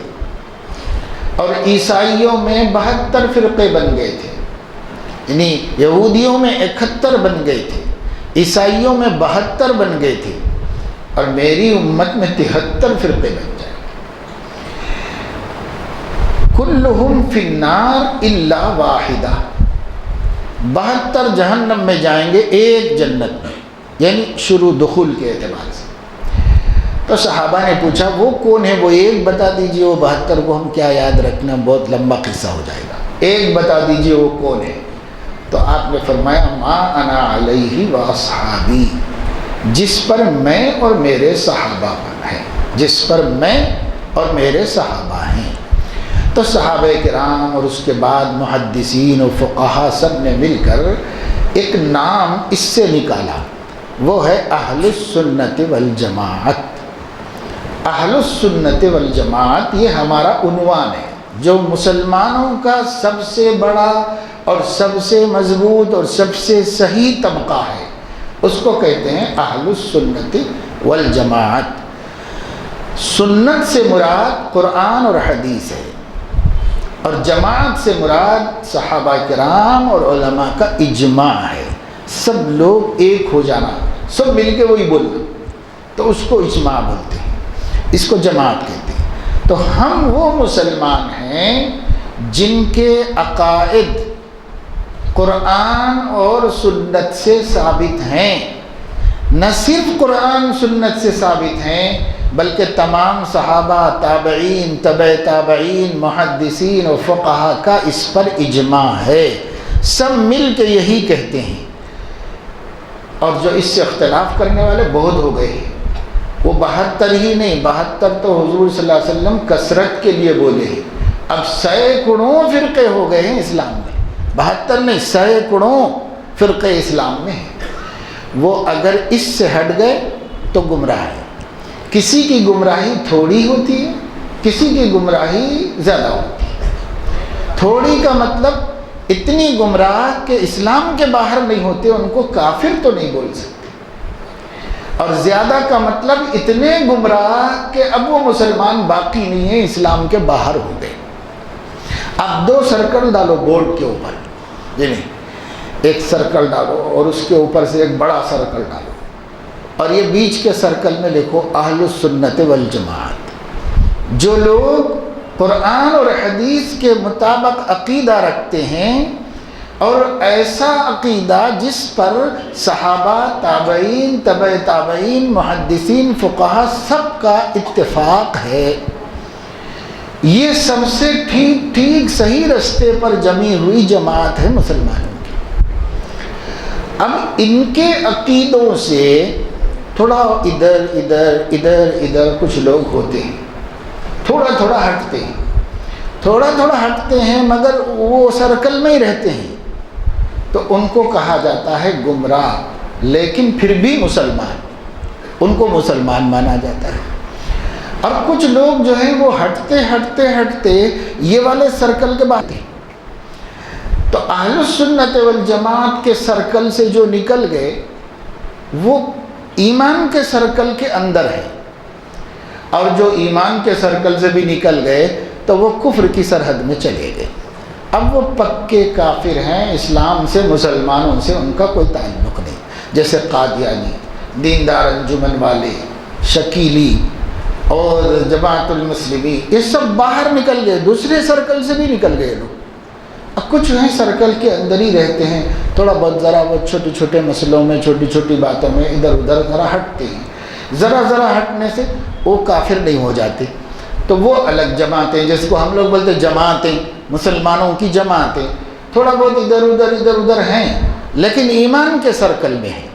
اور عیسائیوں میں 72 فرقے بن گئے تھے، یعنی یہودیوں میں 71 بن گئے تھے، عیسائیوں میں 72 بن گئے تھے، اور میری امت میں 73 فرقے بن جائیں، کلہم فی النار الا واحدہ، 72 جہنم میں جائیں گے، ایک جنت میں، یعنی شروع دخول کے اعتبار سے۔ تو صحابہ نے پوچھا وہ کون ہے، وہ ایک بتا دیجئے، وہ 72 کو ہم کیا یاد رکھنا، بہت لمبا قصہ ہو جائے گا، ایک بتا دیجئے وہ کون ہے۔ تو آپ نے فرمایا ما انا علیہ و اصحابی، جس پر میں اور میرے صحابہ ہیں، جس پر میں اور میرے صحابہ ہیں۔ تو صحابہ کرام اور اس کے بعد محدثین و فقہا سب نے مل کر ایک نام اس سے نکالا، وہ ہے اہل السنت والجماعت۔ اہل السنت والجماعت یہ ہمارا عنوان ہے، جو مسلمانوں کا سب سے بڑا اور سب سے مضبوط اور سب سے صحیح طبقہ ہے، اس کو کہتے ہیں اہل السنت والجماعت۔ سنت سے مراد قرآن اور حدیث ہے، اور جماعت سے مراد صحابہ کرام اور علماء کا اجماع ہے، سب لوگ ایک ہو جانا، سب مل کے وہی بولنا، تو اس کو اجماع بولتے ہیں، اس کو جماعت کہتے ہیں۔ تو ہم وہ مسلمان ہیں جن کے عقائد قرآن اور سنت سے ثابت ہیں، نہ صرف قرآن سنت سے ثابت ہیں بلکہ تمام صحابہ، تابعین، تبع تابعین، محدثین و فقہا کا اس پر اجماع ہے، سب مل کے یہی کہتے ہیں۔ اور جو اس سے اختلاف کرنے والے بہت ہو گئے ہیں، وہ 72 ہی نہیں، 72 تو حضور صلی اللہ علیہ وسلم کثرت کے لیے بولے ہیں، اب سینکڑوں فرقے ہو گئے ہیں اسلام میں، 72 نہیں، سینکڑوں فرقے اسلام میں ہیں۔ وہ اگر اس سے ہٹ گئے تو گمراہ ہے، کسی کی گمراہی تھوڑی ہوتی ہے، کسی کی گمراہی زیادہ ہوتی ہے۔ تھوڑی کا مطلب اتنی گمراہ کہ اسلام کے باہر نہیں ہوتے، ان کو کافر تو نہیں بول سکتے، اور زیادہ کا مطلب اتنے گمراہ کہ اب وہ مسلمان باقی نہیں ہیں، اسلام کے باہر ہو گئے۔ اب 2 سرکل ڈالو بورڈ کے اوپر، جی نہیں، ایک سرکل ڈالو اور اس کے اوپر سے ایک بڑا سرکل ڈالو، اور یہ بیچ کے سرکل میں لکھو اہل السنت والجماعت۔ جو لوگ قرآن اور حدیث کے مطابق عقیدہ رکھتے ہیں، اور ایسا عقیدہ جس پر صحابہ، تابعین، تبع تابعین، محدثین، فقہا سب کا اتفاق ہے، یہ سب سے ٹھیک ٹھیک صحیح رستے پر جمی ہوئی جماعت ہے مسلمانوں کی۔ اب ان کے عقیدوں سے تھوڑا ادھر ادھر ادھر ادھر کچھ لوگ ہوتے ہیں، تھوڑا تھوڑا ہٹتے ہیں، تھوڑا تھوڑا ہٹتے ہیں، مگر وہ سرکل میں ہی رہتے ہیں، تو ان کو کہا جاتا ہے گمراہ، لیکن پھر بھی مسلمان، ان کو مسلمان مانا جاتا ہے۔ اور کچھ لوگ جو ہیں وہ ہٹتے ہٹتے ہٹتے یہ والے سرکل کے بعد ہیں، تو اہل السنت والجماعت کے سرکل سے جو نکل گئے وہ ایمان کے سرکل کے اندر ہے، اور جو ایمان کے سرکل سے بھی نکل گئے تو وہ کفر کی سرحد میں چلے گئے، اب وہ پکے کافر ہیں، اسلام سے، مسلمانوں سے ان کا کوئی تعلق نہیں، جیسے قادیانی، دیندار انجمن والے، شکیلی اور جماعت المسلمین، یہ سب باہر نکل گئے، دوسرے سرکل سے بھی نکل گئے لوگ۔ اب کچھ ہیں سرکل کے اندر ہی رہتے ہیں، تھوڑا بہت ذرا بہت چھوٹے چھوٹے مسئلوں میں، چھوٹی چھوٹی باتوں میں ادھر ادھر ذرا ہٹتے ہیں، ذرا ہٹنے سے وہ کافر نہیں ہو جاتے، تو وہ الگ جماعتیں، جس کو ہم لوگ بولتے ہیں جماعتیں، مسلمانوں کی جماعتیں، تھوڑا بہت ادھر ادھر ہیں، لیکن ایمان کے سرکل میں ہیں،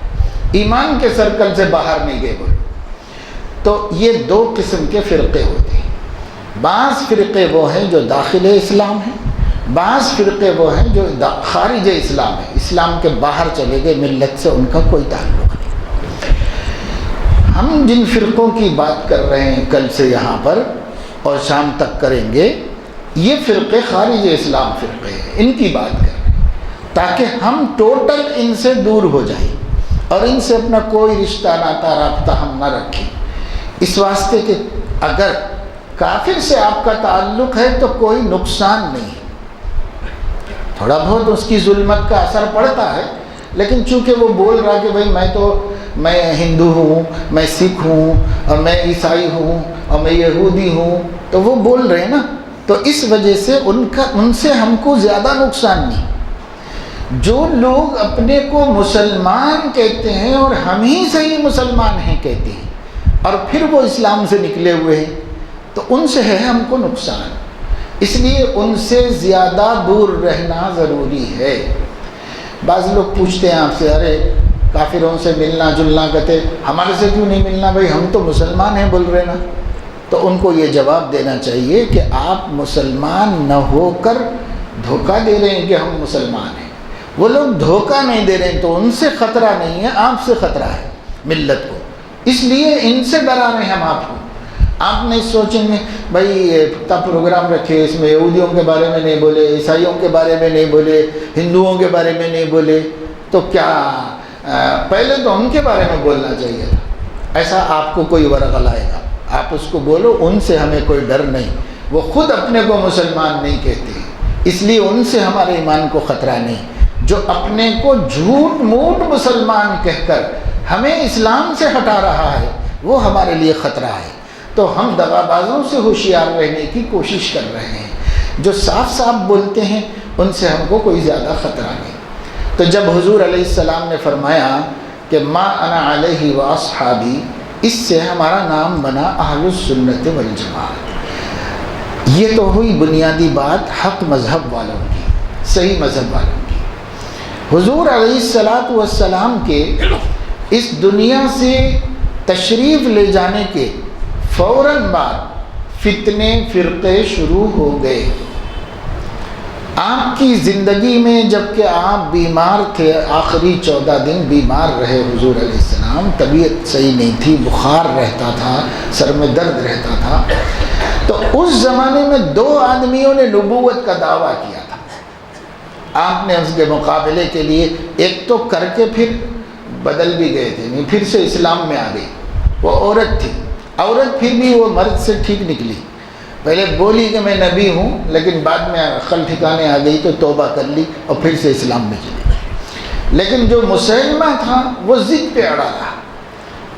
ایمان کے سرکل سے باہر نہیں گئے بولے۔ تو یہ دو قسم کے فرقے ہوتے ہیں، بعض فرقے وہ ہیں جو داخل اسلام ہیں، بعض فرقے وہ ہیں جو خارج اسلام ہیں، اسلام کے باہر چلے گئے، ملت سے ان کا کوئی تعلق نہیں۔ ہم جن فرقوں کی بات کر رہے ہیں کل سے یہاں پر اور شام تک کریں گے، یہ فرقے خارج اسلام فرقے ہیں، ان کی بات کر رہے ہیں، تاکہ ہم ٹوٹل ان سے دور ہو جائیں اور ان سے اپنا کوئی رشتہ ناتا رابطہ ہم نہ رکھیں، اس واسطے کہ اگر کافر سے آپ کا تعلق ہے تو کوئی نقصان نہیں، تھوڑا بہت اس کی ظلمت کا اثر پڑتا ہے، لیکن چونکہ وہ بول رہا کہ بھائی میں ہندو ہوں، میں سکھ ہوں، اور میں عیسائی ہوں، اور میں یہودی ہوں، تو وہ بول رہے ہیں نا، تو اس وجہ سے ان سے ہم کو زیادہ نقصان نہیں۔ جو لوگ اپنے کو مسلمان کہتے ہیں اور ہم ہی صحیح مسلمان ہیں کہتے ہیں، اور پھر وہ اسلام سے نکلے ہوئے ہیں، تو ان سے ہے ہم کو نقصان، اس لیے ان سے زیادہ دور رہنا ضروری ہے۔ بعض لوگ پوچھتے ہیں آپ سے، ارے کافروں سے ملنا جلنا کہتے، ہمارے سے کیوں نہیں ملنا؟ بھائی ہم تو مسلمان ہیں بول رہے نا۔ تو ان کو یہ جواب دینا چاہیے کہ آپ مسلمان نہ ہو کر دھوکہ دے رہے ہیں کہ ہم مسلمان ہیں، وہ لوگ دھوکہ نہیں دے رہے ہیں، تو ان سے خطرہ نہیں ہے، آپ سے خطرہ ہے ملت کو، اس لیے ان سے ڈرا رہے ہیں ہم آپ کو۔ آپ نہیں سوچیں گے بھائی اتنا پروگرام رکھے، اس میں یہودیوں کے بارے میں نہیں بولے، عیسائیوں کے بارے میں نہیں بولے، ہندوؤں کے بارے میں نہیں بولے، تو کیا پہلے تو ان کے بارے میں بولنا چاہیے تھا۔ ایسا آپ کو کوئی ورقہ لائے گا، آپ اس کو بولو، ان سے ہمیں کوئی ڈر نہیں، وہ خود اپنے کو مسلمان نہیں کہتے، اس لیے ان سے ہمارے ایمان کو خطرہ نہیں۔ جو اپنے کو جھوٹ موٹ مسلمان کہہ کر ہمیں اسلام سے ہٹا رہا ہے، وہ ہمارے لیے خطرہ ہے۔ تو ہم دغا بازوں سے ہوشیار رہنے کی کوشش کر رہے ہیں، جو صاف صاف بولتے ہیں ان سے ہم کو کوئی زیادہ خطرہ نہیں۔ تو جب حضور علیہ السلام نے فرمایا کہ ما انا علیہ و اصحابی، اس سے ہمارا نام بنا اہل السنت والجماعت۔ یہ تو ہوئی بنیادی بات حق مذہب والوں کی، صحیح مذہب والوں کی۔ حضور علیہ السلام کے اس دنیا سے تشریف لے جانے کے فوراً بعد فتنے فرقے شروع ہو گئے۔ آپ کی زندگی میں جبکہ آپ بیمار تھے، آخری 14 دن بیمار رہے حضور علیہ السلام، طبیعت صحیح نہیں تھی، بخار رہتا تھا، سر میں درد رہتا تھا، تو اس زمانے میں 2 آدمیوں نے نبوت کا دعویٰ کیا تھا۔ آپ نے اس کے مقابلے کے لیے ایک تو کر کے پھر بدل بھی گئے تھے، نہیں پھر سے اسلام میں آ گئی، وہ عورت تھی، عورت پھر بھی وہ مرد سے ٹھیک نکلی، پہلے بولی کہ میں نبی ہوں، لیکن بعد میں عقل ٹھکانے آ گئی تو توبہ کر لی اور پھر سے اسلام میں چلی گئی۔ لیکن جو مسلمہ تھا وہ ضد پہ اڑا رہا۔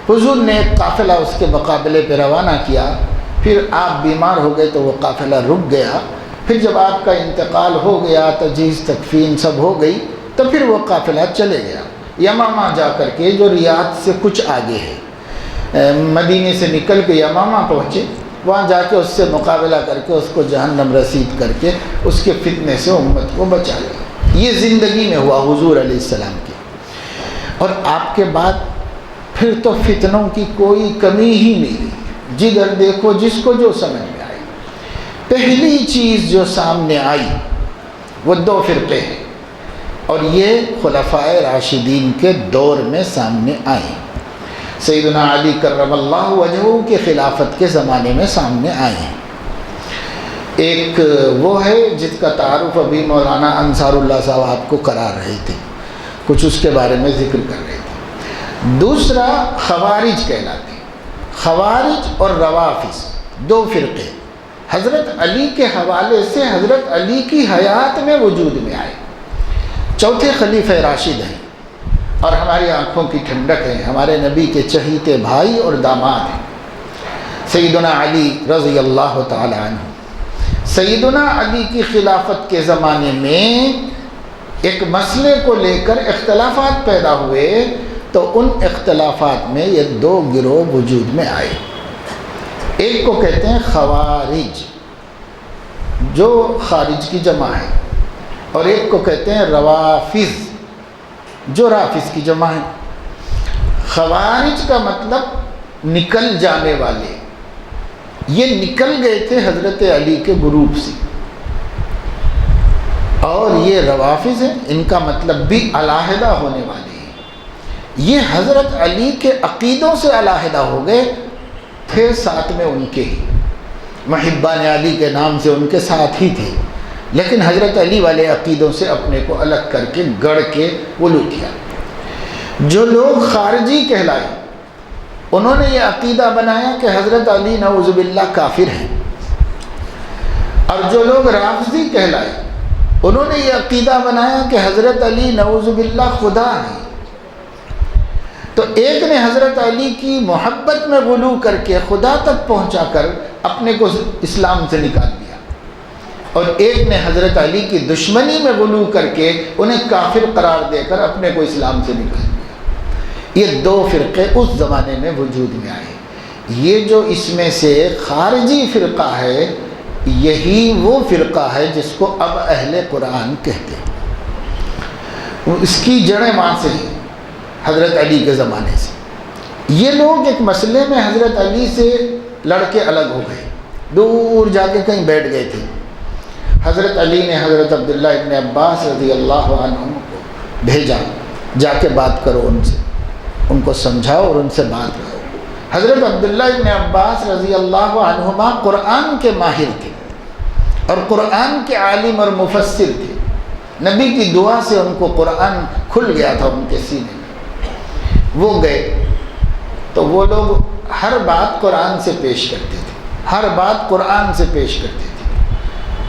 حضور نے ایک قافلہ اس کے مقابلے پہ روانہ کیا، پھر آپ بیمار ہو گئے تو وہ قافلہ رک گیا، پھر جب آپ کا انتقال ہو گیا، تجہیز تکفین سب ہو گئی، تو پھر وہ قافلہ چلے گیا یمامہ جا کر کے، جو ریاض سے کچھ آگے ہے، مدینے سے نکل کے یمامہ پہنچے، وہاں جا کے اس سے مقابلہ کر کے اس کو جہنم رسید کر کے اس کے فتنے سے امت کو بچا لیا۔ یہ زندگی میں ہوا حضور علیہ السلام کی، اور آپ کے بعد پھر تو فتنوں کی کوئی کمی ہی نہیں رہی، جدھر دیکھو جس کو جو سمجھ میں آئی۔ پہلی چیز جو سامنے آئی وہ 2 فرقے ہیں، اور یہ خلفائے راشدین کے دور میں سامنے آئے، سیدنا علی کرم اللہ وجہہ کی خلافت کے زمانے میں سامنے آئے ہیں۔ ایک وہ ہے جس کا تعارف ابھی مولانا انصار اللہ صاحب آپ کو کرا رہے تھے، کچھ اس کے بارے میں ذکر کر رہے تھے۔ دوسرا خوارج کہلاتے ہیں، خوارج اور روافض 2 فرقے حضرت علی کے حوالے سے حضرت علی کی حیات میں وجود میں آئے، چوتھے خلیفہ راشد ہیں اور ہماری آنکھوں کی ٹھنڈک ہیں، ہمارے نبی کے چہیتے بھائی اور داماد ہیں۔ سیدنا علی رضی اللہ تعالی عنہ، سیدنا علی کی خلافت کے زمانے میں ایک مسئلے کو لے کر اختلافات پیدا ہوئے، تو ان اختلافات میں یہ دو گروہ وجود میں آئے۔ ایک کو کہتے ہیں خوارج، جو خارج کی جمع ہے، اور ایک کو کہتے ہیں روافض، جو رافض کی جمع ہے۔ خوارج کا مطلب نکل جانے والے، یہ نکل گئے تھے حضرت علی کے گروپ سے، اور یہ روافض ہیں، ان کا مطلب بھی علیحدہ ہونے والے ہیں۔ یہ حضرت علی کے عقیدوں سے علیحدہ ہو گئے تھے، ساتھ میں ان کے ہی محبان علی کے نام سے ان کے ساتھ ہی تھے، لیکن حضرت علی والے عقیدوں سے اپنے کو الگ کر کے گڑ کے ولو کیا۔ جو لوگ خارجی کہلائے انہوں نے یہ عقیدہ بنایا کہ حضرت علی نعوذ باللہ کافر ہیں، اور جو لوگ رافضی کہلائے انہوں نے یہ عقیدہ بنایا کہ حضرت علی نعوذ باللہ خدا ہیں۔ تو ایک نے حضرت علی کی محبت میں غلو کر کے خدا تک پہنچا کر اپنے کو اسلام سے نکال دیا، اور ایک نے حضرت علی کی دشمنی میں غلو کر کے انہیں کافر قرار دے کر اپنے کو اسلام سے نکال دیا۔ یہ دو فرقے اس زمانے میں وجود میں آئے۔ یہ جو اس میں سے خارجی فرقہ ہے، یہی وہ فرقہ ہے جس کو اب اہل قرآن کہتے ہیں۔ اس کی جڑیں وہاں سے ہیں، حضرت علی کے زمانے سے۔ یہ لوگ ایک مسئلے میں حضرت علی سے لڑ کے الگ ہو گئے، دور جا کے کہیں بیٹھ گئے تھے۔ حضرت علی نے حضرت عبداللہ ابن عباس رضی اللہ عنہ کو بھیجا، جا کے بات کرو ان سے، ان کو سمجھاؤ اور ان سے بات کرو۔ حضرت عبداللہ ابن عباس رضی اللہ عنہما قرآن کے ماہر تھے اور قرآن کے عالم اور مفسر تھے۔ نبی کی دعا سے ان کو قرآن کھل گیا تھا ان کے سینے میں۔ وہ گئے تو وہ لوگ ہر بات قرآن سے پیش کرتے تھے، ہر بات قرآن سے پیش کرتے تھے۔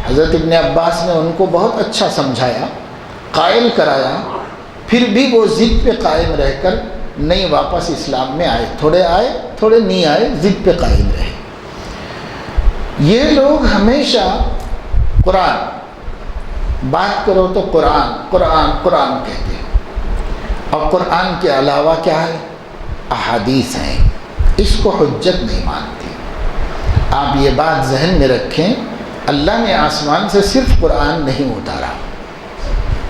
حضرت ابن عباس نے ان کو بہت اچھا سمجھایا، قائل کرایا، پھر بھی وہ ضد پہ قائم رہ کر نہیں واپس اسلام میں آئے، تھوڑے نہیں آئے، ضد پہ قائم رہے۔ یہ لوگ ہمیشہ قرآن، بات کرو تو قرآن قرآن قرآن کہتے ہیں، اور قرآن کے علاوہ کیا ہے؟ احادیث ہیں، اس کو حجت نہیں مانتے۔ آپ یہ بات ذہن میں رکھیں، اللہ نے آسمان سے صرف قرآن نہیں اتارا،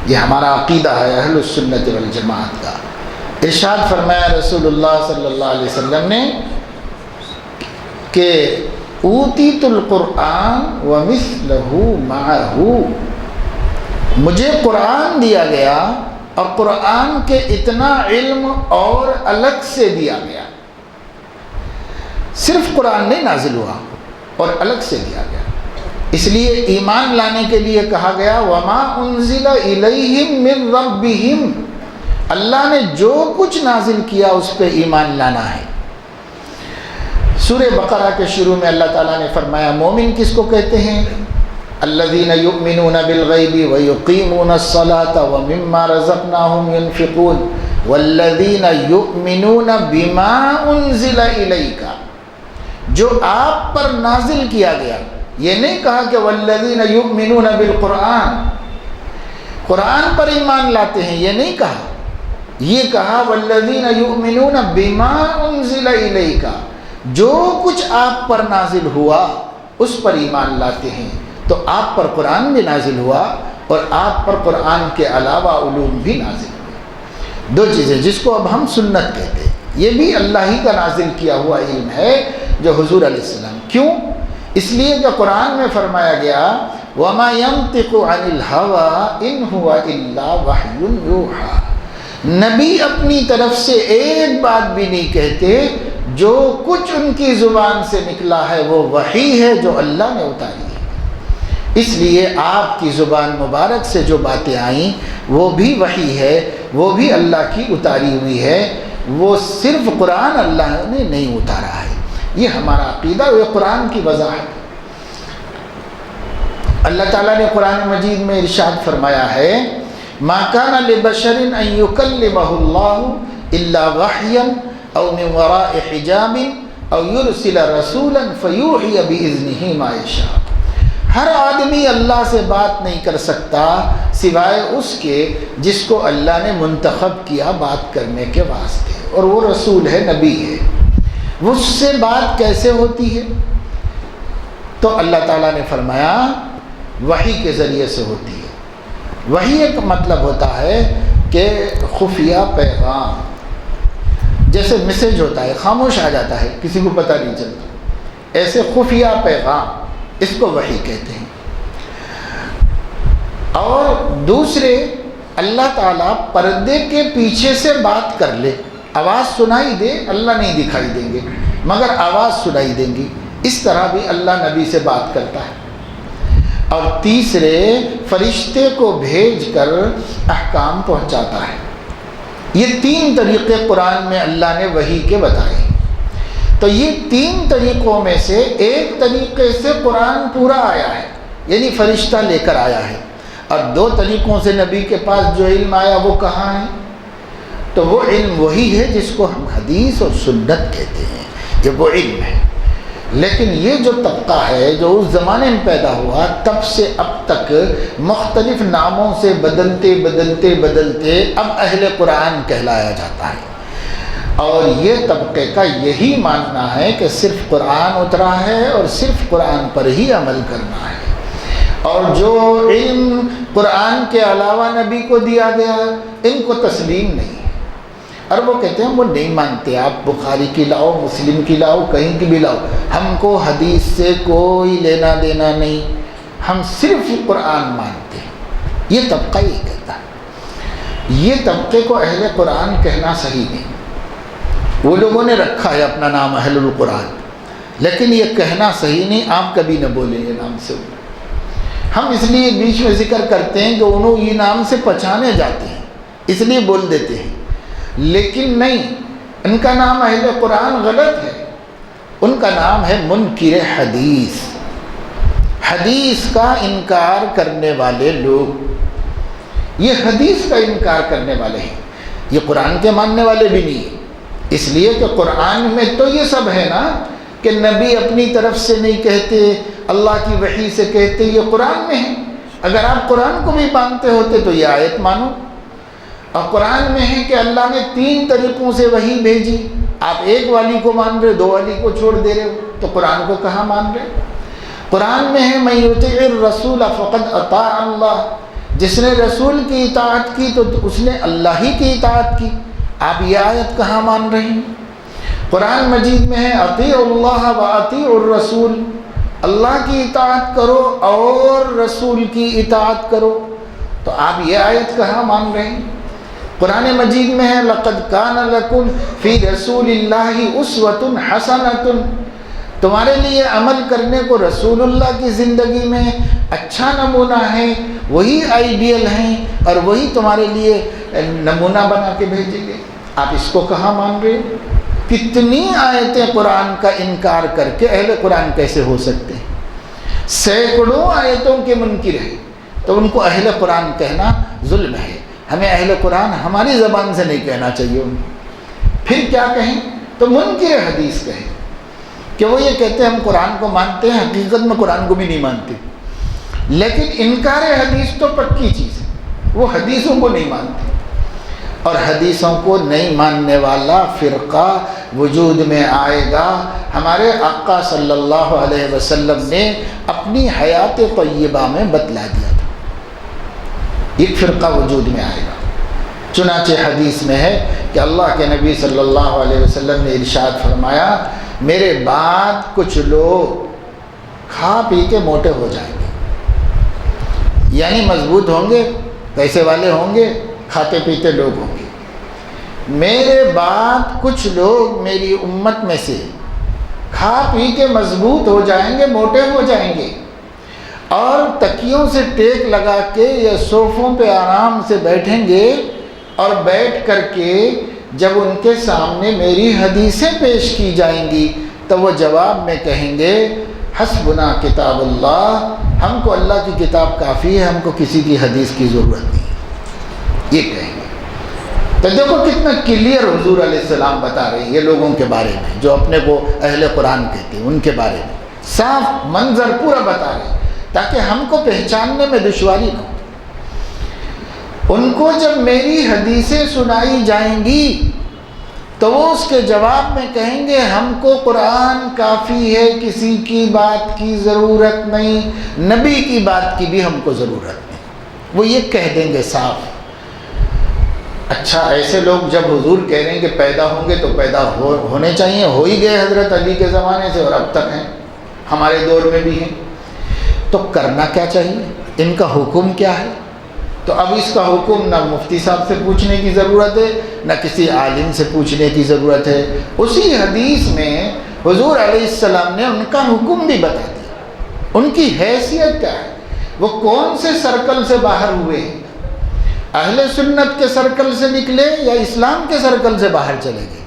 یہ ہمارا عقیدہ ہے اہل السنت والجماعت کا۔ ارشاد فرمایا رسول اللہ صلی اللہ علیہ وسلم نے کہ اوتیت القرآن ومثلہ معہ، مجھے قرآن دیا گیا اور قرآن کے اتنا علم اور الگ سے دیا گیا۔ صرف قرآن نہیں نازل ہوا اور الگ سے دیا گیا، اس لیے ایمان لانے کے لیے کہا گیا وما انزل الیہم من ربہم، اللہ نے جو کچھ نازل کیا اس پہ ایمان لانا ہے۔ سورہ بقرہ کے شروع میں اللہ تعالیٰ نے فرمایا مومن کس کو کہتے ہیں؟ الذین یؤمنون بالغیب ویقیمون الصلاة ومما رزقناہم ینفقون والذین یؤمنون بما انزل الیک، جو آپ پر نازل کیا گیا۔ یہ نہیں کہا کہ والذین یؤمنون بالقرآن، قرآن پر ایمان لاتے ہیں، یہ نہیں کہا، یہ کہا والذین یؤمنون بما انزل الیک، جو کچھ آپ پر نازل ہوا اس پر ایمان لاتے ہیں۔ تو آپ پر قرآن بھی نازل ہوا اور آپ پر قرآن کے علاوہ علوم بھی نازل ہوئے، دو چیزیں جس کو اب ہم سنت کہتے ہیں۔ یہ بھی اللہ ہی کا نازل کیا ہوا علم ہے جو حضور علیہ السلام، کیوں؟ اس لیے کہ قرآن میں فرمایا گیا وَمَا يَنطِقُ عَنِ الْهَوَىٰ إِنْ هُوَ إِلَّا وَحْيٌ يُوحَىٰ، نبی اپنی طرف سے ایک بات بھی نہیں کہتے، جو کچھ ان کی زبان سے نکلا ہے وہ وحی ہے جو اللہ نے اتاری ہے۔ اس لیے آپ کی زبان مبارک سے جو باتیں آئیں وہ بھی وحی ہے، وہ بھی اللہ کی اتاری ہوئی ہے، وہ صرف قرآن اللہ نے نہیں اتارا ہے۔ یہ ہمارا عقیدہ، یہ قرآن کی وضاحت۔ اللہ تعالیٰ نے قرآن مجید میں ارشاد فرمایا ہے ما کان لبشر ان یکلمہ اللہ الا وحیا او من وراء حجاب او یرسل رسولا فیوحی بإذنہ ما یشاء۔ ہر آدمی اللہ سے بات نہیں کر سکتا سوائے اس کے جس کو اللہ نے منتخب کیا بات کرنے کے واسطے، اور وہ رسول ہے، نبی ہے۔ اس سے بات کیسے ہوتی ہے؟ تو اللہ تعالیٰ نے فرمایا وحی کے ذریعے سے ہوتی ہے۔ وحی ایک مطلب ہوتا ہے کہ خفیہ پیغام، جیسے میسیج ہوتا ہے خاموش آ جاتا ہے، کسی کو پتہ نہیں چلتا، ایسے خفیہ پیغام، اس کو وحی کہتے ہیں۔ اور دوسرے، اللہ تعالیٰ پردے کے پیچھے سے بات کر لے، آواز سنائی دے، اللہ نہیں دکھائی دیں گے مگر آواز سنائی دیں گی، اس طرح بھی اللہ نبی سے بات کرتا ہے۔ اور تیسرے، فرشتے کو بھیج کر احکام پہنچاتا ہے۔ یہ تین طریقے قرآن میں اللہ نے وحی کے بتائے۔ تو یہ تین طریقوں میں سے ایک طریقے سے قرآن پورا آیا ہے، یعنی فرشتہ لے کر آیا ہے، اور دو طریقوں سے نبی کے پاس جو علم آیا وہ کہاں ہے؟ تو وہ علم وہی ہے جس کو ہم حدیث اور سنت کہتے ہیں، یہ وہ علم ہے۔ لیکن یہ جو طبقہ ہے جو اس زمانے میں پیدا ہوا، تب سے اب تک مختلف ناموں سے بدلتے بدلتے بدلتے اب اہل قرآن کہلایا جاتا ہے۔ اور یہ طبقے کا یہی ماننا ہے کہ صرف قرآن اترا ہے اور صرف قرآن پر ہی عمل کرنا ہے، اور جو علم قرآن کے علاوہ نبی کو دیا گیا ان کو تسلیم نہیں ہے۔ اور وہ کہتے ہیں وہ نہیں مانتے، آپ بخاری کی لاؤ، مسلم کی لاؤ، کہیں کی بھی لاؤ، ہم کو حدیث سے کوئی لینا دینا نہیں، ہم صرف قرآن مانتے ہیں۔ یہ طبقہ یہ کہتا ہے۔ یہ طبقے کو اہل قرآن کہنا صحیح نہیں، وہ لوگوں نے رکھا ہے اپنا نام اہل القرآن، لیکن یہ کہنا صحیح نہیں، آپ کبھی نہ بولیں یہ نام سے۔ ہم اس لیے بیچ میں ذکر کرتے ہیں کہ انہوں یہ نام سے پہچانے جاتے ہیں، اس لیے بول دیتے ہیں، لیکن نہیں، ان کا نام اہل قرآن غلط ہے، ان کا نام ہے منکر حدیث، حدیث کا انکار کرنے والے لوگ، یہ حدیث کا انکار کرنے والے ہیں، یہ قرآن کے ماننے والے بھی نہیں ہیں، اس لیے کہ قرآن میں تو یہ سب ہے نا کہ نبی اپنی طرف سے نہیں کہتے، اللہ کی وحی سے کہتے، یہ قرآن میں ہے۔ اگر آپ قرآن کو بھی مانتے ہوتے تو یہ آیت مانو، اور قرآن میں ہے کہ اللہ نے تین طریقوں سے وحی بھیجی، آپ ایک والی کو مان رہے، دو والی کو چھوڑ دے رہے ہو، تو قرآن کو کہاں مان رہے؟ قرآن میں ہے من یطع الرسول فقد اطاع اللہ، جس نے رسول کی اطاعت کی تو اس نے اللہ ہی کی اطاعت کی، آپ یہ آیت کہاں مان رہے ہیں؟ قرآن مجید میں ہے اطیعوا اللہ واطیعوا الرسول، اللہ کی اطاعت کرو اور رسول کی اطاعت کرو، تو آپ یہ آیت کہاں مان رہے ہیں؟ قرآن مجید میں ہے لقد کان لکم فی رسول اللہ اسوۃ حسنۃ، تمہارے لیے عمل کرنے کو رسول اللہ کی زندگی میں اچھا نمونہ ہے، وہی آئیڈیل ہیں اور وہی تمہارے لیے نمونہ بنا کے بھیجیں گے، آپ اس کو کہاں مان رہے ہیں؟ کتنی آیتیں قرآن کا انکار کر کے اہل قرآن کیسے ہو سکتے ہیں؟ سینکڑوں آیتوں کے منکر ہیں، تو ان کو اہل قرآن کہنا ظلم ہے۔ ہمیں اہل قرآن ہماری زبان سے نہیں کہنا چاہیے ان کو، پھر کیا کہیں؟ تو منکر حدیث کہیں، کہ وہ یہ کہتے ہیں ہم قرآن کو مانتے ہیں، حقیقت میں قرآن کو بھی نہیں مانتے، لیکن انکار حدیث تو پکی چیز ہے، وہ حدیثوں کو نہیں مانتے، اور حدیثوں کو نہیں ماننے والا فرقہ وجود میں آئے گا۔ ہمارے آقا صلی اللہ علیہ وسلم نے اپنی حیات طیبہ میں بتلا دیا تھا، ایک فرقہ وجود میں آئے گا۔ چنانچہ حدیث میں ہے کہ اللہ کے نبی صلی اللہ علیہ وسلم نے ارشاد فرمایا میرے بعد کچھ لوگ کھا پی کے موٹے ہو جائیں گے، یعنی مضبوط ہوں گے، پیسے والے ہوں گے، کھاتے پیتے لوگ ہوں گے۔ میرے بعد کچھ لوگ میری امت میں سے کھا پی کے مضبوط ہو جائیں گے، موٹے ہو جائیں گے، اور تکیوں سے ٹیک لگا کے یا صوفوں پہ آرام سے بیٹھیں گے، اور بیٹھ کر کے جب ان کے سامنے میری حدیثیں پیش کی جائیں گی تو وہ جواب میں کہیں گے حسبنا کتاب اللہ، ہم کو اللہ کی کتاب کافی ہے، ہم کو کسی کی حدیث کی ضرورت نہیں، یہ کہیں گے۔ تو دیکھو کتنا کلیئر حضور علیہ السلام بتا رہے ہیں یہ لوگوں کے بارے میں جو اپنے کو اہل قرآن کہتے ہیں، ان کے بارے میں صاف منظر پورا بتا رہے ہیں تاکہ ہم کو پہچاننے میں دشواری نہ ہو۔ ان کو جب میری حدیثیں سنائی جائیں گی تو وہ اس کے جواب میں کہیں گے ہم کو قرآن کافی ہے، کسی کی بات کی ضرورت نہیں، نبی کی بات کی بھی ہم کو ضرورت نہیں، وہ یہ کہہ دیں گے صاف۔ اچھا ایسے لوگ جب حضور کہہ رہے ہیں کہ پیدا ہوں گے تو پیدا ہونے چاہیے، ہو ہی گئے حضرت علی کے زمانے سے اور اب تک ہیں، ہمارے دور میں بھی ہیں، تو کرنا کیا چاہیے؟ ان کا حکم کیا ہے؟ تو اب اس کا حکم نہ مفتی صاحب سے پوچھنے کی ضرورت ہے، نہ کسی عالم سے پوچھنے کی ضرورت ہے، اسی حدیث میں حضور علیہ السلام نے ان کا حکم بھی بتا دیا، ان کی حیثیت کیا ہے، وہ کون سے سرکل سے باہر ہوئے ہیں، اہل سنت کے سرکل سے نکلے یا اسلام کے سرکل سے باہر چلے گئے،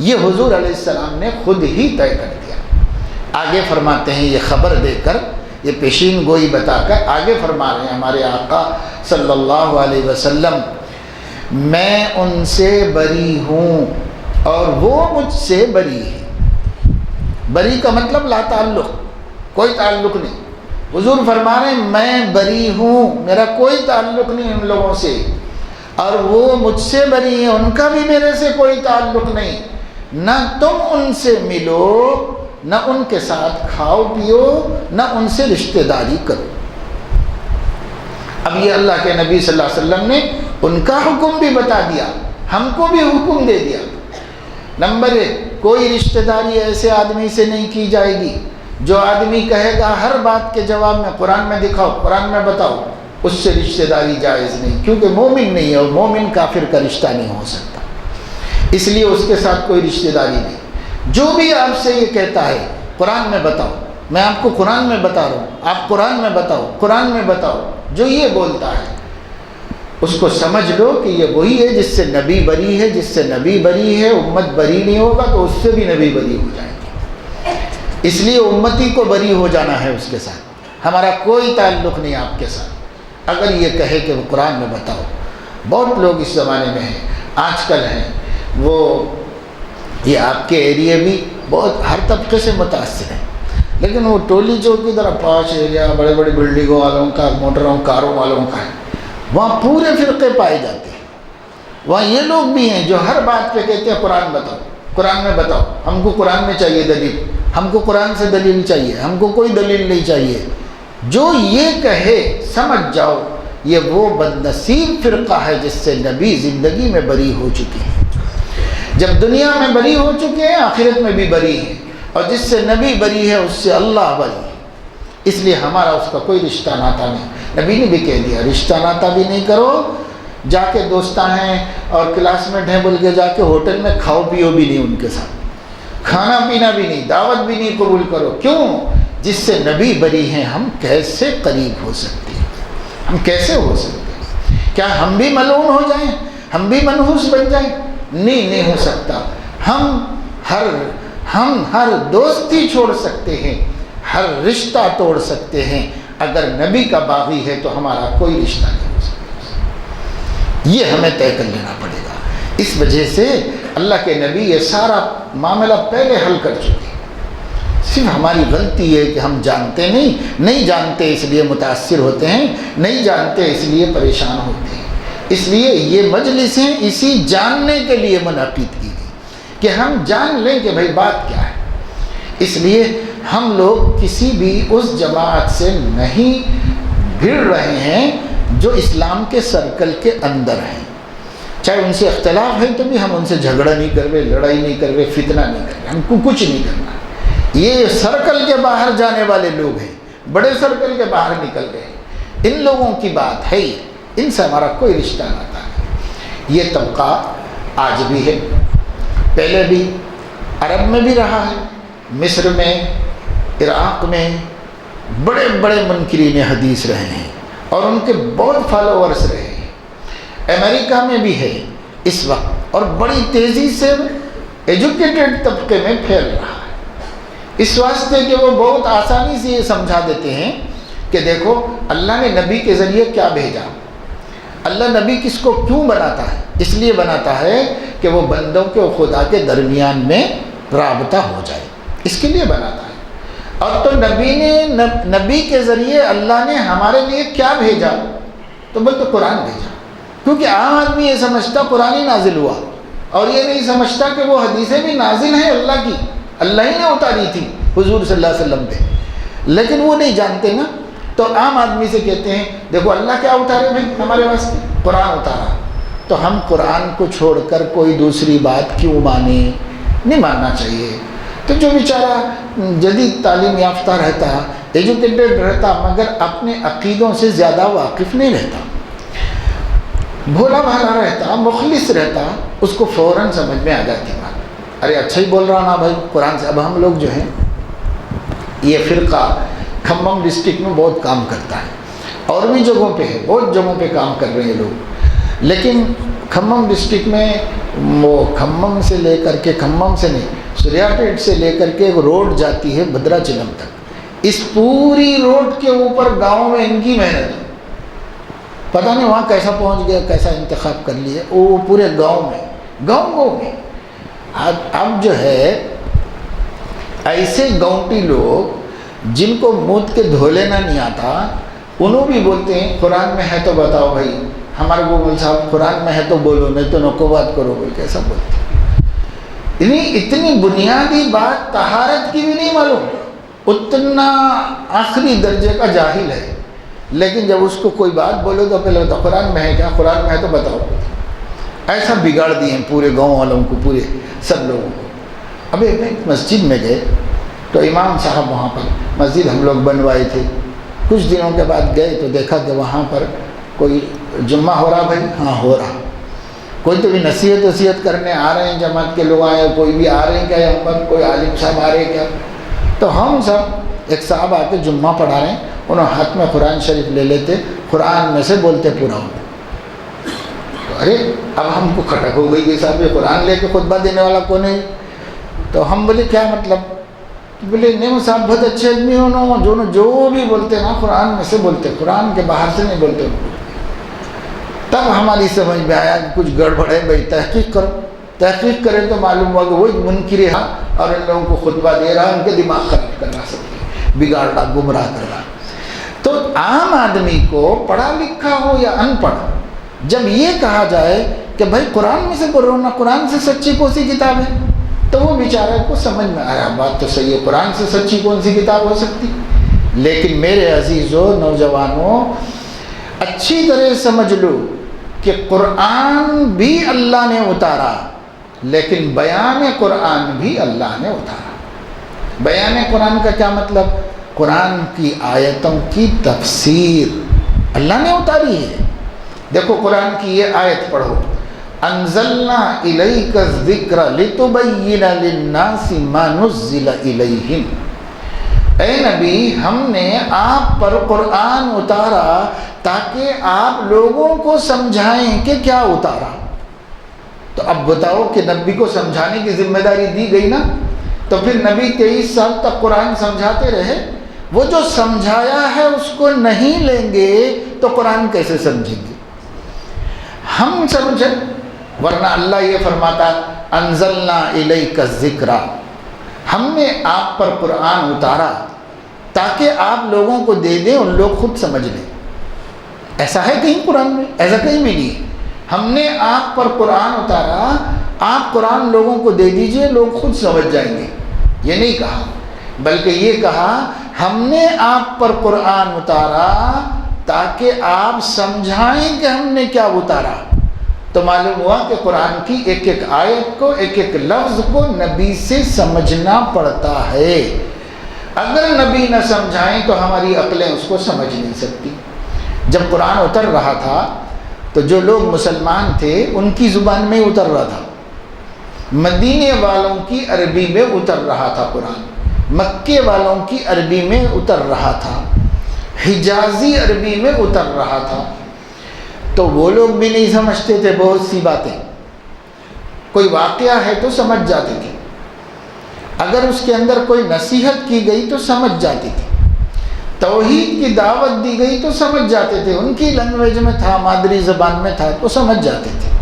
یہ حضور علیہ السلام نے خود ہی طے کر دیا۔ آگے فرماتے ہیں یہ خبر دے کر، یہ پیشین گوئی بتا کر آگے فرما رہے ہیں ہمارے آقا صلی اللہ علیہ وسلم، میں ان سے بری ہوں اور وہ مجھ سے بری ہے۔ بری کا مطلب لا تعلق، کوئی تعلق نہیں۔ حضور فرما رہے ہیں میں بری ہوں، میرا کوئی تعلق نہیں ان لوگوں سے، اور وہ مجھ سے بری ہیں، ان کا بھی میرے سے کوئی تعلق نہیں، نہ تم ان سے ملو، نہ ان کے ساتھ کھاؤ پیو، نہ ان سے رشتہ داری کرو۔ اب یہ اللہ کے نبی صلی اللہ علیہ وسلم نے ان کا حکم بھی بتا دیا، ہم کو بھی حکم دے دیا۔ نمبر 1، کوئی رشتہ داری ایسے آدمی سے نہیں کی جائے گی جو آدمی کہے گا ہر بات کے جواب میں قرآن میں دکھاؤ، قرآن میں بتاؤ، اس سے رشتہ داری جائز نہیں، کیونکہ مومن نہیں ہے، اور مومن کافر کا رشتہ نہیں ہو سکتا، اس لیے اس کے ساتھ کوئی رشتہ داری نہیں۔ جو بھی آپ سے یہ کہتا ہے قرآن میں بتاؤ، میں آپ کو قرآن میں بتا رہا ہوں، آپ قرآن میں بتاؤ، قرآن میں بتاؤ، جو یہ بولتا ہے اس کو سمجھ لو کہ یہ وہی ہے جس سے نبی بری ہے، جس سے نبی بری ہے امت بری نہیں ہوگا تو اس سے بھی نبی بری ہو جائے گی، اس لیے امتی کو بری ہو جانا ہے اس کے ساتھ، ہمارا کوئی تعلق نہیں آپ کے ساتھ۔ اگر یہ کہے کہ وہ قرآن میں بتاؤ، بہت لوگ اس زمانے میں ہیں، آج کل ہیں، وہ یہ آپ کے ایریے بھی بہت ہر طبقے سے متاثر ہیں، لیکن وہ ٹولی جو کی طرح پاش ایریا بڑے بڑے بلڈنگوں والوں کا، موٹروں کاروں والوں کا ہے، وہاں پورے فرقے پائے جاتے ہیں۔ وہاں یہ لوگ بھی ہیں جو ہر بات پہ کہتے ہیں قرآن بتاؤ، قرآن میں بتاؤ، ہم کو قرآن میں چاہیے دلیل، ہم کو قرآن سے دلیل چاہیے، ہم کو کوئی دلیل نہیں چاہیے۔ جو یہ کہے سمجھ جاؤ یہ وہ بد نصیب فرقہ ہے جس سے نبی زندگی میں بری ہو چکے ہیں، جب دنیا میں بری ہو چکے ہیں آخرت میں بھی بری ہیں، اور جس سے نبی بری ہے اس سے اللہ بری ہے، اس لیے ہمارا اس کا کوئی رشتہ ناتا نہیں۔ نبی نے بھی کہہ دیا رشتہ ناتا بھی نہیں کرو، جا کے دوستاں ہیں اور کلاس میٹ ہیں بول کے جا کے ہوٹل میں کھاؤ پیو بھی نہیں، ان کے ساتھ کھانا پینا بھی نہیں، دعوت بھی نہیں قبول کرو۔ کیوں؟ جس سے نبی بری ہیں ہم کیسے قریب ہو سکتے ہیں؟ ہم کیسے ہو سکتے ہیں؟ کیا ہم بھی ملعون ہو جائیں، ہم بھی منحوس بن جائیں؟ نہیں ہو سکتا۔ ہم ہر دوستی چھوڑ سکتے ہیں، ہر رشتہ توڑ سکتے ہیں، اگر نبی کا باغی ہے تو ہمارا کوئی رشتہ نہیں ہو سکتا، یہ ہمیں طے کر لینا پڑے گا۔ اس وجہ سے اللہ کے نبی یہ سارا معاملہ پہلے حل کر چکے ہیں، صرف ہماری غلطی ہے کہ ہم جانتے نہیں جانتے اس لیے متاثر ہوتے ہیں، نہیں جانتے اس لیے پریشان ہوتے ہیں۔ اس لیے یہ مجلسیں اسی جاننے کے لیے منعقد کی گئی کہ ہم جان لیں کہ بھئی بات کیا ہے۔ اس لیے ہم لوگ کسی بھی اس جماعت سے نہیں بھڑ رہے ہیں جو اسلام کے سرکل کے اندر ہیں، چاہے ان سے اختلاف ہے تو بھی ہم ان سے جھگڑا نہیں کر رہے، لڑائی نہیں کر رہے، فتنہ نہیں کر رہے، ہم کو کچھ نہیں کرنا۔ یہ سرکل کے باہر جانے والے لوگ ہیں، بڑے سرکل کے باہر نکل گئے، ان لوگوں کی بات ہے، ان سے ہمارا کوئی رشتہ ناتا نہیں۔ یہ طبقہ آج بھی ہے، پہلے بھی عرب میں بھی رہا ہے، مصر میں، عراق میں بڑے بڑے منکرین حدیث رہے ہیں اور ان کے بہت فالوورز رہے ہیں، امریکہ میں بھی ہے اس وقت، اور بڑی تیزی سے ایجوکیٹڈ طبقے میں پھیل رہا ہے، اس واسطے کہ وہ بہت آسانی سے یہ سمجھا دیتے ہیں کہ دیکھو اللہ نے نبی کے ذریعے کیا بھیجا، اللہ نبی کس کو کیوں بناتا ہے؟ اس لیے بناتا ہے کہ وہ بندوں کے اور خدا کے درمیان میں رابطہ ہو جائے، اس کے لیے بناتا ہے۔ اور تو نبی کے ذریعے اللہ نے ہمارے لیے کیا بھیجا؟ تو بولتے قرآن بھیجا، کیونکہ عام آدمی یہ سمجھتا قرآن ہی نازل ہوا، اور یہ نہیں سمجھتا کہ وہ حدیثیں بھی نازل ہیں اللہ کی، اللہ ہی نے اتاری تھی حضور صلی اللہ علیہ وسلم پہ، لیکن وہ نہیں جانتے نا۔ تو عام آدمی سے کہتے ہیں دیکھو اللہ کیا اتارے بھائی ہمارے واسطے، قرآن اتارا، تو ہم قرآن کو چھوڑ کر کوئی دوسری بات کیوں مانیں؟ نہیں ماننا چاہیے۔ تو جو بیچارہ جدید تعلیم یافتہ رہتا، ایجوکیٹڈ رہتا، مگر اپنے عقیدوں سے زیادہ واقف نہیں رہتا، بھولا بھالا رہتا، مخلص رہتا، اس کو فوراً سمجھ میں آ جاتی بات، ارے اچھا ہی بول رہا نا بھائی قرآن سے۔ اب ہم لوگ جو ہیں یہ فرقہ کھمم ڈسٹرکٹ میں بہت کام کرتا ہے، اور بھی جگہوں پہ ہے، بہت جگہوں پہ کام کر رہے ہیں لوگ، لیکن کھمم ڈسٹرکٹ میں وہ کھمم سے لے کر کے، کھمم سے نہیں، سوریا پیٹ سے لے کر کے ایک روڈ جاتی ہے بھدرا چلم تک، اس پوری روڈ کے اوپر گاؤں میں ان کی محنت ہے، پتہ نہیں وہاں کیسا پہنچ گیا، کیسا انتخاب کر لیا، وہ پورے گاؤں میں، گاؤں میں۔ اب جو ہے ایسے گاؤنٹی لوگ جن کو موت کے دھو لینا نہیں آتا، انہوں بھی بولتے ہیں قرآن میں ہے تو بتاؤ بھائی، ہمارے گوگل صاحب قرآن میں ہے تو بولو، نہیں تو نکو بات کرو، بول کیسا بولتے ہیں؟ اتنی بنیادی بات طہارت کی بھی نہیں معلوم، اتنا آخری درجے کا جاہل ہے، لیکن جب اس کو کوئی بات بولو تو پہلے بتاؤ قرآن میں ہے کیا، قرآن میں ہے تو بتاؤ۔ ایسا بگاڑ دیے ہیں پورے گاؤں والوں کو، پورے سب لوگوں کو۔ اب ایک مسجد میں گئے تو امام صاحب وہاں پر، مسجد ہم لوگ بنوائے تھے، کچھ دنوں کے بعد گئے تو دیکھا کہ وہاں پر کوئی جمعہ ہو رہا بھائی، ہاں ہو رہا، کوئی تو بھی نصیحت کرنے آ رہے ہیں، جماعت کے لوگ آئے، کوئی بھی آ رہے ہیں کیا یہاں پر، کوئی عالم صاحب آ رہے ہیں کیا؟ تو ہم سب، ایک صاحب آ کے جمعہ پڑھا رہے ہیں، انہوں ہاتھ میں قرآن شریف لے لیتے، قرآن میں سے بولتے پورا ہو۔ تو ارے اب ہم کو کھٹک ہو گئی کہ صاحب یہ قرآن لے کے خطبہ دینے والا کون ہے؟ تو ہم بولے کیا مطلب؟ بولے نہیں صاحب بہت اچھے آدمی ہو، جو بھی بولتے نا قرآن میں سے بولتے، قرآن کے باہر سے نہیں بولتے۔ تب ہماری سمجھ میں آیا کہ کچھ گڑبڑ ہے بھائی، تحقیق کرو۔ تحقیق کریں تو معلوم ہوا کہ وہی منکر ہے اور ان لوگوں کو خطبہ دے رہا، ان کے دماغ خراب کر رہا، سب بگاڑ رہا، گمراہ کر رہا۔ تو عام آدمی کو پڑھا لکھا ہو یا ان پڑھ، جب یہ کہا جائے کہ بھائی قرآن میں سے پڑھو نا، قرآن سے سچی کون سی کتاب ہے، تو وہ بیچارے کو سمجھ میں آیا بات تو صحیح ہے، قرآن سے سچی کون سی کتاب ہو سکتی۔ لیکن میرے عزیزو، نوجوانوں، اچھی طرح سمجھ لو کہ قرآن بھی اللہ نے اتارا، لیکن بیان قرآن بھی اللہ نے اتارا۔ بیان قرآن کا کیا مطلب؟ قرآن کی آیتوں کی تفسیر اللہ نے اتاری ہے۔ دیکھو قرآن کی یہ آیت پڑھو، انزلنا الیک الذکر لتبین للناس ما نزل الیہم۔ اے نبی، ہم نے آپ پر قرآن اتارا تاکہ آپ لوگوں کو سمجھائیں کہ کیا اتارا۔ تو اب بتاؤ کہ نبی کو سمجھانے کی ذمہ داری دی گئی نا، تو پھر نبی 23 سال تک قرآن سمجھاتے رہے، وہ جو سمجھایا ہے اس کو نہیں لیں گے تو قرآن کیسے سمجھیں گے؟ ہم سمجھیں، ورنہ اللہ یہ فرماتا انزلنا الیک الذکر، ہم نے آپ پر قرآن اتارا تاکہ آپ لوگوں کو دے دیں اور لوگ خود سمجھ لیں۔ ایسا ہے کہیں قرآن میں؟ ایسا کہیں بھی نہیں ہے۔ ہم نے آپ پر قرآن اتارا، آپ قرآن لوگوں کو دے دیجئے، لوگ خود سمجھ جائیں گے، یہ نہیں کہا، بلکہ یہ کہا ہم نے آپ پر قرآن اتارا تاکہ آپ سمجھائیں کہ ہم نے کیا اتارا۔ تو معلوم ہوا کہ قرآن کی ایک ایک آیت کو، ایک ایک لفظ کو نبی سے سمجھنا پڑتا ہے۔ اگر نبی نہ سمجھائیں تو ہماری عقلیں اس کو سمجھ نہیں سکتی۔ جب قرآن اتر رہا تھا تو جو لوگ مسلمان تھے ان کی زبان میں اتر رہا تھا، مدینے والوں کی عربی میں اتر رہا تھا قرآن، مکے والوں کی عربی میں اتر رہا تھا، حجازی عربی میں اتر رہا تھا۔ تو وہ لوگ بھی نہیں سمجھتے تھے بہت سی باتیں، کوئی واقعہ ہے تو سمجھ جاتے تھے، اگر اس کے اندر کوئی نصیحت کی گئی تو سمجھ جاتی تھی۔ توحید کی دعوت دی گئی تو سمجھ جاتے تھے، ان کی لینگویج میں تھا، مادری زبان میں تھا تو سمجھ جاتے تھے۔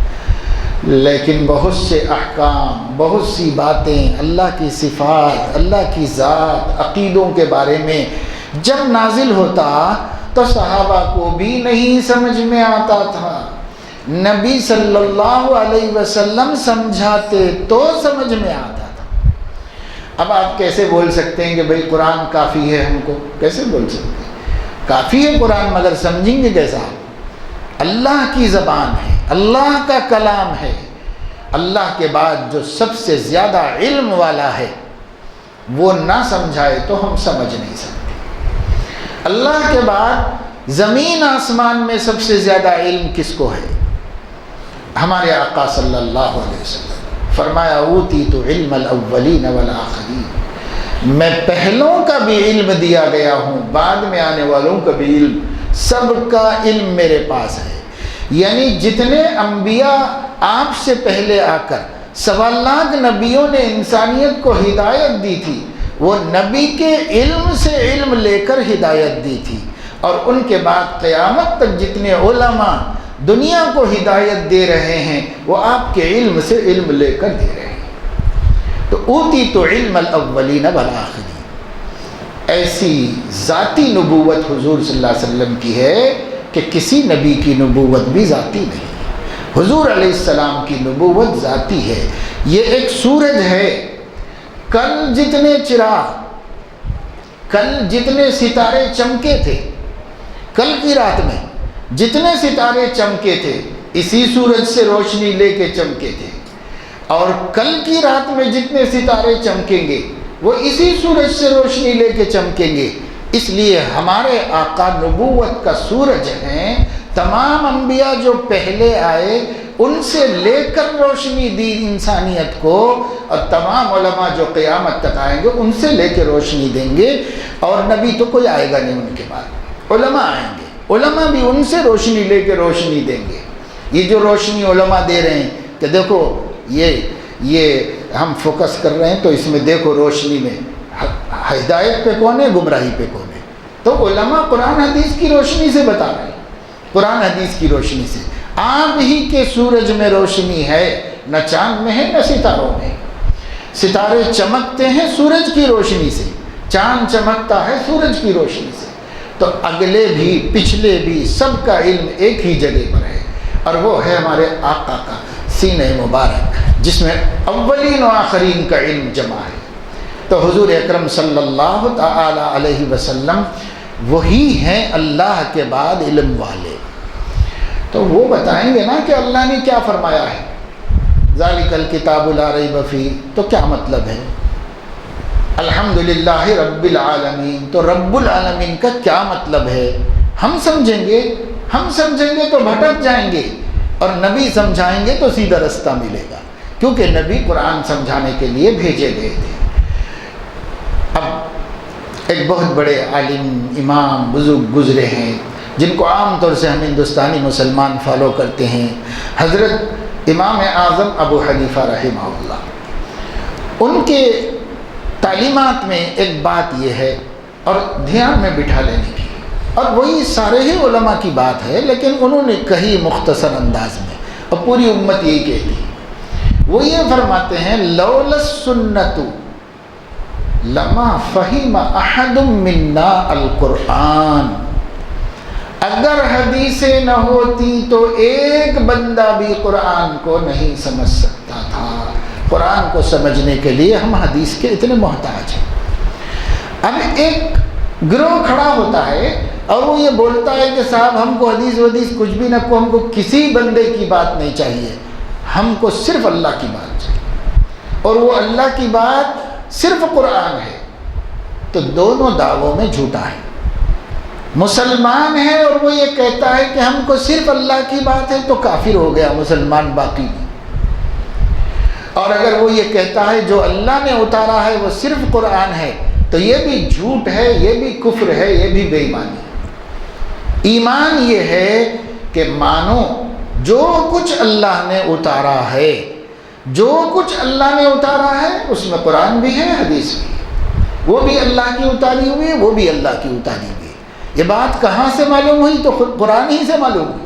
لیکن بہت سے احکام، بہت سی باتیں، اللہ کی صفات، اللہ کی ذات، عقیدوں کے بارے میں جب نازل ہوتا تو صحابہ کو بھی نہیں سمجھ میں آتا تھا، نبی صلی اللہ علیہ وسلم سمجھاتے تو سمجھ میں آتا تھا۔ اب آپ کیسے بول سکتے ہیں کہ بھئی قرآن کافی ہے ہم کو؟ کیسے بول سکتے ہیں؟ کافی ہے قرآن، مگر سمجھیں گے کیسا؟ اللہ کی زبان ہے، اللہ کا کلام ہے، اللہ کے بعد جو سب سے زیادہ علم والا ہے وہ نہ سمجھائے تو ہم سمجھ نہیں سکتے۔ اللہ کے بعد زمین آسمان میں سب سے زیادہ علم کس کو ہے؟ ہمارے آقا صلی اللہ علیہ وسلم فرمایا اوتیت علم الاولین والآخرین، میں پہلوں کا بھی علم دیا گیا ہوں، بعد میں آنے والوں کا بھی علم، سب کا علم میرے پاس ہے۔ یعنی جتنے انبیاء آپ سے پہلے آ کر 1.25 لاکھ نبیوں نے انسانیت کو ہدایت دی تھی، وہ نبی کے علم سے علم لے کر ہدایت دی تھی، اور ان کے بعد قیامت تک جتنے علماء دنیا کو ہدایت دے رہے ہیں وہ آپ کے علم سے علم لے کر دے رہے ہیں۔ تو اوتیت علم الاولین والآخرین، ایسی ذاتی نبوت حضور صلی اللہ علیہ وسلم کی ہے کہ کسی نبی کی نبوت بھی ذاتی نہیں۔ حضور علیہ السلام کی نبوت ذاتی ہے۔ یہ ایک سورج ہے، کل جتنے چراغ، کل جتنے ستارے چمکے تھے، کل کی رات میں جتنے ستارے چمکے تھے اسی سورج سے روشنی لے کے چمکے تھے، اور کل کی رات میں جتنے ستارے چمکیں گے وہ اسی سورج سے روشنی لے کے چمکیں گے۔ اس لیے ہمارے آقا نبوت کا سورج ہیں، تمام انبیاء جو پہلے آئے ان سے لے کر روشنی دی انسانیت کو، اور تمام علماء جو قیامت تک آئیں گے ان سے لے کے روشنی دیں گے، اور نبی تو کوئی آئے گا نہیں ان کے بعد، علماء آئیں گے، علماء بھی ان سے روشنی لے کے روشنی دیں گے۔ یہ جو روشنی علماء دے رہے ہیں کہ دیکھو یہ ہم فوکس کر رہے ہیں تو اس میں دیکھو روشنی میں ہدایت پہ کون ہے، گمراہی پہ کون ہے، تو علماء قرآن حدیث کی روشنی سے بتا رہے ہیں، قرآن حدیث کی روشنی سے۔ آپ ہی کے سورج میں روشنی ہے، نہ چاند میں ہے نہ ستاروں میں۔ ستارے چمکتے ہیں سورج کی روشنی سے، چاند چمکتا ہے سورج کی روشنی سے۔ تو اگلے بھی پچھلے بھی سب کا علم ایک ہی جگہ پر ہے، اور وہ ہے ہمارے آقا کا سینہ مبارک جس میں اولین و آخرین کا علم جمع ہے۔ تو حضور اکرم صلی اللہ تعالی علیہ وسلم وہی ہیں اللہ کے بعد علم والے۔ تو وہ بتائیں گے نا کہ اللہ نے کیا فرمایا ہے، ذالک الکتاب لا ریب فیہ، تو کیا مطلب ہے؟ الحمدللہ رب العالمین، تو رب العالمین کا کیا مطلب ہے؟ ہم سمجھیں گے تو بھٹک جائیں گے، اور نبی سمجھائیں گے تو سیدھا رستہ ملے گا، کیونکہ نبی قرآن سمجھانے کے لیے بھیجے گئے تھے۔ اب ایک بہت بڑے عالم امام بزرگ گزرے ہیں جن کو عام طور سے ہم ہندوستانی مسلمان فالو کرتے ہیں، حضرت امام اعظم ابو حنیفہ رحمہ اللہ۔ ان کے تعلیمات میں ایک بات یہ ہے، اور دھیان میں بٹھا لینے کی، اور وہی سارے ہی علماء کی بات ہے لیکن انہوں نے کہی مختصر انداز میں، اور پوری امت یہی کہتی ہے۔ وہ یہ فرماتے ہیں لولا السنت لما فہم احد منا القرآن، اگر حدیثیں نہ ہوتی تو ایک بندہ بھی قرآن کو نہیں سمجھ سکتا تھا۔ قرآن کو سمجھنے کے لیے ہم حدیث کے اتنے محتاج ہیں۔ اب ایک گروہ کھڑا ہوتا ہے اور وہ یہ بولتا ہے کہ صاحب ہم کو حدیث ودیث کچھ بھی نہ کو، ہم کو کسی بندے کی بات نہیں چاہیے، ہم کو صرف اللہ کی بات چاہیے، اور وہ اللہ کی بات صرف قرآن ہے۔ تو دونوں دعووں میں جھوٹا ہے۔ مسلمان ہے اور وہ یہ کہتا ہے کہ ہم کو صرف اللہ کی بات ہے تو کافر ہو گیا، مسلمان باقی نہیں۔ اور اگر وہ یہ کہتا ہے جو اللہ نے اتارا ہے وہ صرف قرآن ہے تو یہ بھی جھوٹ ہے، یہ بھی کفر ہے، یہ بھی بے ایمانی ہے۔ ایمان یہ ہے کہ مانو جو کچھ اللہ نے اتارا ہے، جو کچھ اللہ نے اتارا ہے اس میں قرآن بھی ہے، حدیث بھی ہے، وہ بھی اللہ کی اتاری ہوئی ہے، وہ بھی اللہ کی اتاری ہوئی ہے۔ یہ بات کہاں سے معلوم ہوئی؟ تو خود قرآن ہی سے معلوم ہوئی،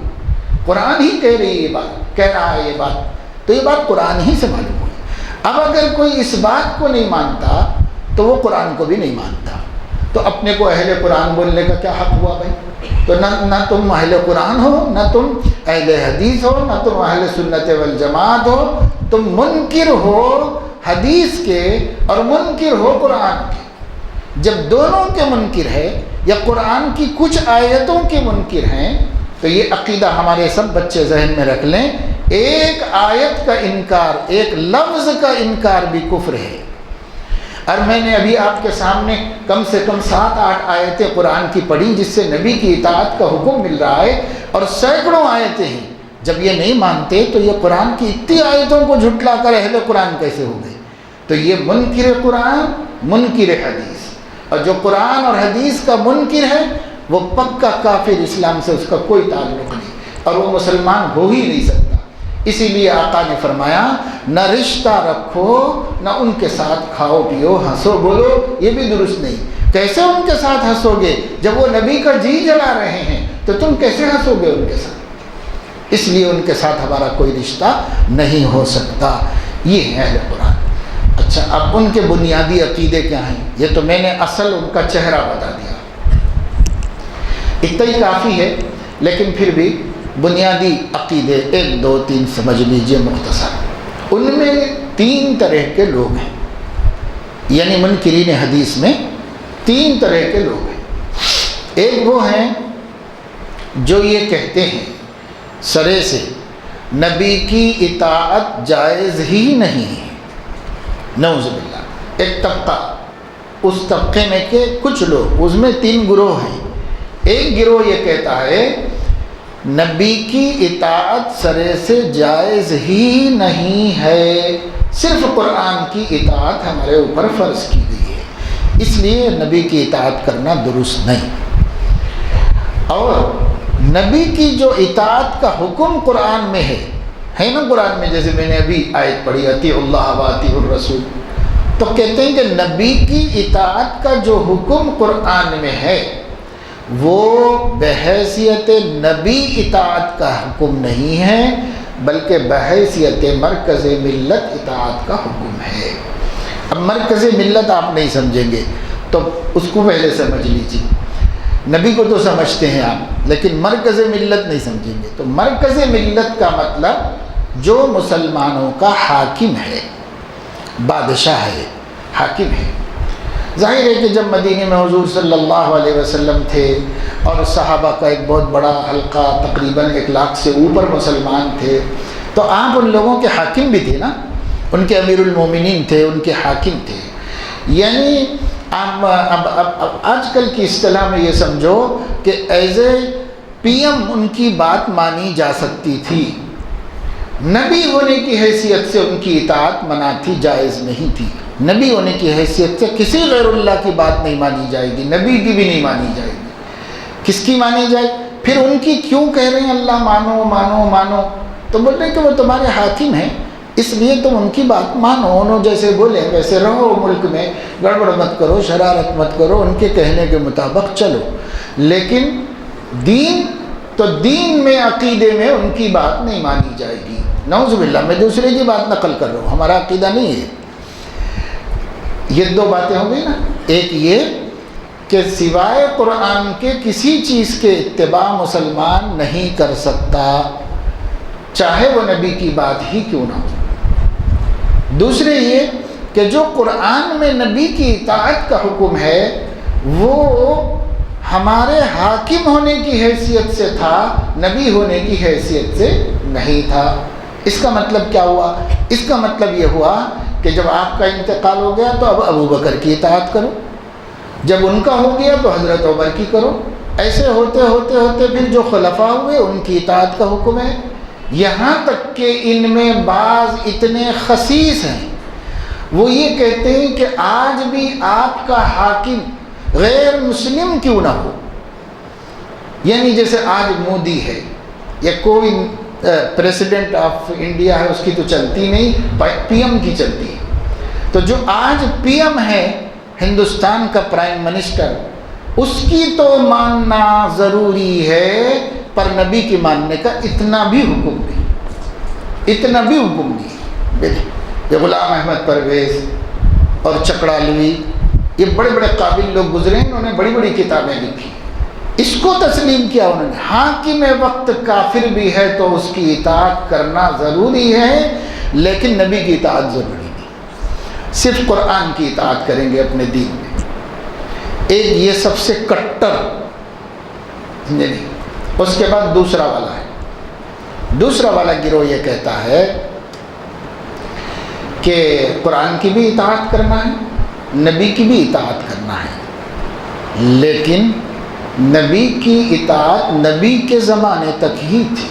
قرآن ہی کہہ رہا ہے یہ بات، تو یہ بات قرآن ہی سے معلوم ہوئی۔ اب اگر کوئی اس بات کو نہیں مانتا تو وہ قرآن کو بھی نہیں مانتا، تو اپنے کو اہل قرآن بولنے کا کیا حق ہوا بھائی؟ تو نہ تم اہل قرآن ہو، نہ تم اہل حدیث ہو، نہ تم اہل سنت والجماعت ہو، تم منکر ہو حدیث کے اور منکر ہو قرآن کے۔ جب دونوں کے منکر ہے یا قرآن کی کچھ آیتوں کے منکر ہیں تو یہ عقیدہ ہمارے سب بچے ذہن میں رکھ لیں، ایک آیت کا انکار، ایک لفظ کا انکار بھی کفر ہے۔ اور میں نے ابھی آپ کے سامنے کم سے کم 7-8 آیتیں قرآن کی پڑھی جس سے نبی کی اطاعت کا حکم مل رہا ہے، اور سینکڑوں آیتیں ہیں۔ جب یہ نہیں مانتے تو یہ قرآن کی اتنی آیتوں کو جھٹلا کر اہل قرآن کیسے ہو گئے؟ تو یہ منکر قرآن، منکر حدیث، اور جو قرآن اور حدیث کا منکر ہے وہ پکا کافر، اسلام سے اس کا کوئی تعلق نہیں، اور وہ مسلمان ہو ہی نہیں سکتا۔ اسی لیے آقا نے فرمایا نہ رشتہ رکھو، نہ ان کے ساتھ کھاؤ پیو ہنسو بولو، یہ بھی درست نہیں۔ کیسے ان کے ساتھ ہنسو گے جب وہ نبی کا جی جلا رہے ہیں؟ تو تم کیسے ہنسو گے ان کے ساتھ؟ اس لیے ان کے ساتھ ہمارا کوئی رشتہ نہیں ہو سکتا۔ یہ ہے اہل قرآن۔ اچھا، اب ان کے بنیادی عقیدے کیا ہیں؟ یہ تو میں نے اصل ان کا چہرہ بتا دیا، اتنا ہی کافی ہے، لیکن پھر بھی بنیادی عقیدے 1 2 3 سمجھ لیجئے مختصر۔ ان میں 3 طرح کے لوگ ہیں، یعنی منکرین حدیث میں 3 طرح کے لوگ ہیں۔ ایک وہ ہیں جو یہ کہتے ہیں سرے سے نبی کی اطاعت جائز ہی نہیں ہے، نعوذ باللہ۔ ایک طبقہ، اس طبقے میں کے کچھ لوگ، اس میں 3 گروہ ہیں۔ ایک گروہ یہ کہتا ہے نبی کی اطاعت سرے سے جائز ہی نہیں ہے، صرف قرآن کی اطاعت ہمارے اوپر فرض کی گئی ہے، اس لیے نبی کی اطاعت کرنا درست نہیں۔ اور نبی کی جو اطاعت کا حکم قرآن میں ہے نا، قرآن میں جیسے میں نے ابھی آیت پڑھی اطیعوا اللہ واطیعوا الرسول، تو کہتے ہیں کہ نبی کی اطاعت کا جو حکم قرآن میں ہے وہ بحیثیت نبی اطاعت کا حکم نہیں ہے، بلکہ بحیثیت مرکز ملت اطاعت کا حکم ہے۔ اب مرکز ملت آپ نہیں سمجھیں گے تو اس کو پہلے سمجھ لیجیے۔ نبی کو تو سمجھتے ہیں آپ، لیکن مرکز ملت نہیں سمجھیں گے۔ تو مرکز ملت کا مطلب جو مسلمانوں کا حاکم ہے، بادشاہ ہے، حاکم ہے۔ ظاہر ہے کہ جب مدینے میں حضور صلی اللہ علیہ وسلم تھے اور صحابہ کا ایک بہت بڑا حلقہ تقریباً 1 لاکھ سے اوپر مسلمان تھے، تو آپ ان لوگوں کے حاکم بھی تھے نا، ان کے امیر المومنین تھے، ان کے حاکم تھے۔ یعنی اب آج کل کی اصطلاح میں یہ سمجھو کہ ایز اے پی ایم ان کی بات مانی جا سکتی تھی، نبی ہونے کی حیثیت سے ان کی اطاعت منع تھی، جائز نہیں تھی۔ نبی ہونے کی حیثیت سے کسی غیر اللہ کی بات نہیں مانی جائے گی، نبی کی بھی نہیں مانی جائے گی۔ کس کی مانی جائے؟ پھر ان کی کیوں کہہ رہے ہیں اللہ مانو مانو مانو؟ تو بول رہے ہیں کہ وہ تمہارے حاکم ہیں، اس لیے تم ان کی بات مانو، انہوں جیسے بولے ویسے رہو، ملک میں گڑبڑ مت کرو، شرارت مت کرو، ان کے کہنے کے مطابق چلو۔ لیکن دین تو دین میں، عقیدے میں ان کی بات نہیں مانی جائے گی۔ نعوذ باللہ، میں دوسرے کی بات نقل کر رہا ہوں، ہمارا عقیدہ نہیں ہے۔ یہ 2 باتیں ہو گئی نا، ایک یہ کہ سوائے قرآن کے کسی چیز کے اتباع مسلمان نہیں کر سکتا، چاہے وہ نبی کی بات ہی کیوں نہ ہو۔ دوسرے یہ کہ جو قرآن میں نبی کی اطاعت کا حکم ہے وہ ہمارے حاکم ہونے کی حیثیت سے تھا، نبی ہونے کی حیثیت سے نہیں تھا۔ اس کا مطلب کیا ہوا؟ اس کا مطلب یہ ہوا کہ جب آپ کا انتقال ہو گیا تو اب ابو بکر کی اطاعت کرو، جب ان کا ہو گیا تو حضرت عمر کی کرو، ایسے ہوتے ہوتے ہوتے پھر جو خلفاء ہوئے ان کی اطاعت کا حکم ہے۔ یہاں تک کہ ان میں بعض اتنے خسیس ہیں، وہ یہ کہتے ہیں کہ آج بھی آپ کا حاکم غیر مسلم کیوں نہ ہو، یعنی جیسے آج مودی ہے یا کوئی پریزیڈنٹ آف انڈیا ہے، اس کی تو چلتی نہیں، پی ایم کی چلتی ہے۔ تو جو آج پی ایم ہے ہندوستان کا پرائم منسٹر، اس کی تو ماننا ضروری ہے، پر نبی کی ماننے کا اتنا بھی حکم نہیں، اتنا بھی حکم نہیں۔ یہ غلام احمد پرویز اور چکڑالوی، یہ بڑے بڑے قابل لوگ گزرے ہیں، انہوں نے بڑی بڑی کتابیں لکھی، اس کو تسلیم کیا انہوں نے، حاکم وقت کافر بھی ہے تو اس کی اطاعت کرنا ضروری ہے، لیکن نبی کی اطاعت ضروری نہیں، صرف قرآن کی اطاعت کریں گے اپنے دین میں۔ ایک یہ سب سے کٹر، نہیں، اس کے بعد دوسرا والا ہے، دوسرا والا گروہ یہ کہتا ہے کہ قرآن کی بھی اطاعت کرنا ہے، نبی کی بھی اطاعت کرنا ہے، لیکن نبی کی اطاعت نبی کے زمانے تک ہی تھی،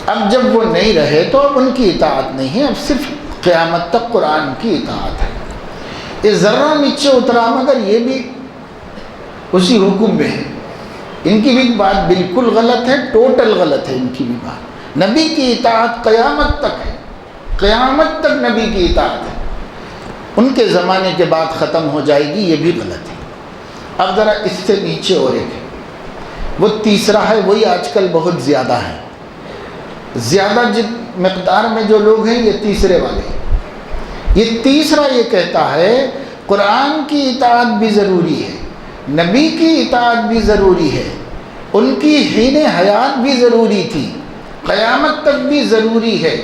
اب جب وہ نہیں رہے تو اب ان کی اطاعت نہیں ہے، اب صرف قیامت تک قرآن کی اطاعت ہے۔ یہ ذرہ نیچے اترا مگر یہ بھی اسی حکم میں ہے، ان کی بھی بات بالکل غلط ہے، ٹوٹل غلط ہے ان کی بھی بات۔ نبی کی اطاعت قیامت تک ہے، قیامت تک نبی کی اطاعت ہے، ان کے زمانے کے بعد ختم ہو جائے گی، یہ بھی غلط ہے۔ اب ذرا اس سے نیچے اور ایک ہے، وہ تیسرا ہے، وہی آج کل بہت زیادہ ہے، زیادہ مقدار میں جو لوگ ہیں یہ تیسرے والے ہیں۔ یہ تیسرا یہ کہتا ہے قرآن کی اطاعت بھی ضروری ہے، نبی کی اطاعت بھی ضروری ہے، ان کی حین حیات بھی ضروری تھی، قیامت تک بھی ضروری ہے،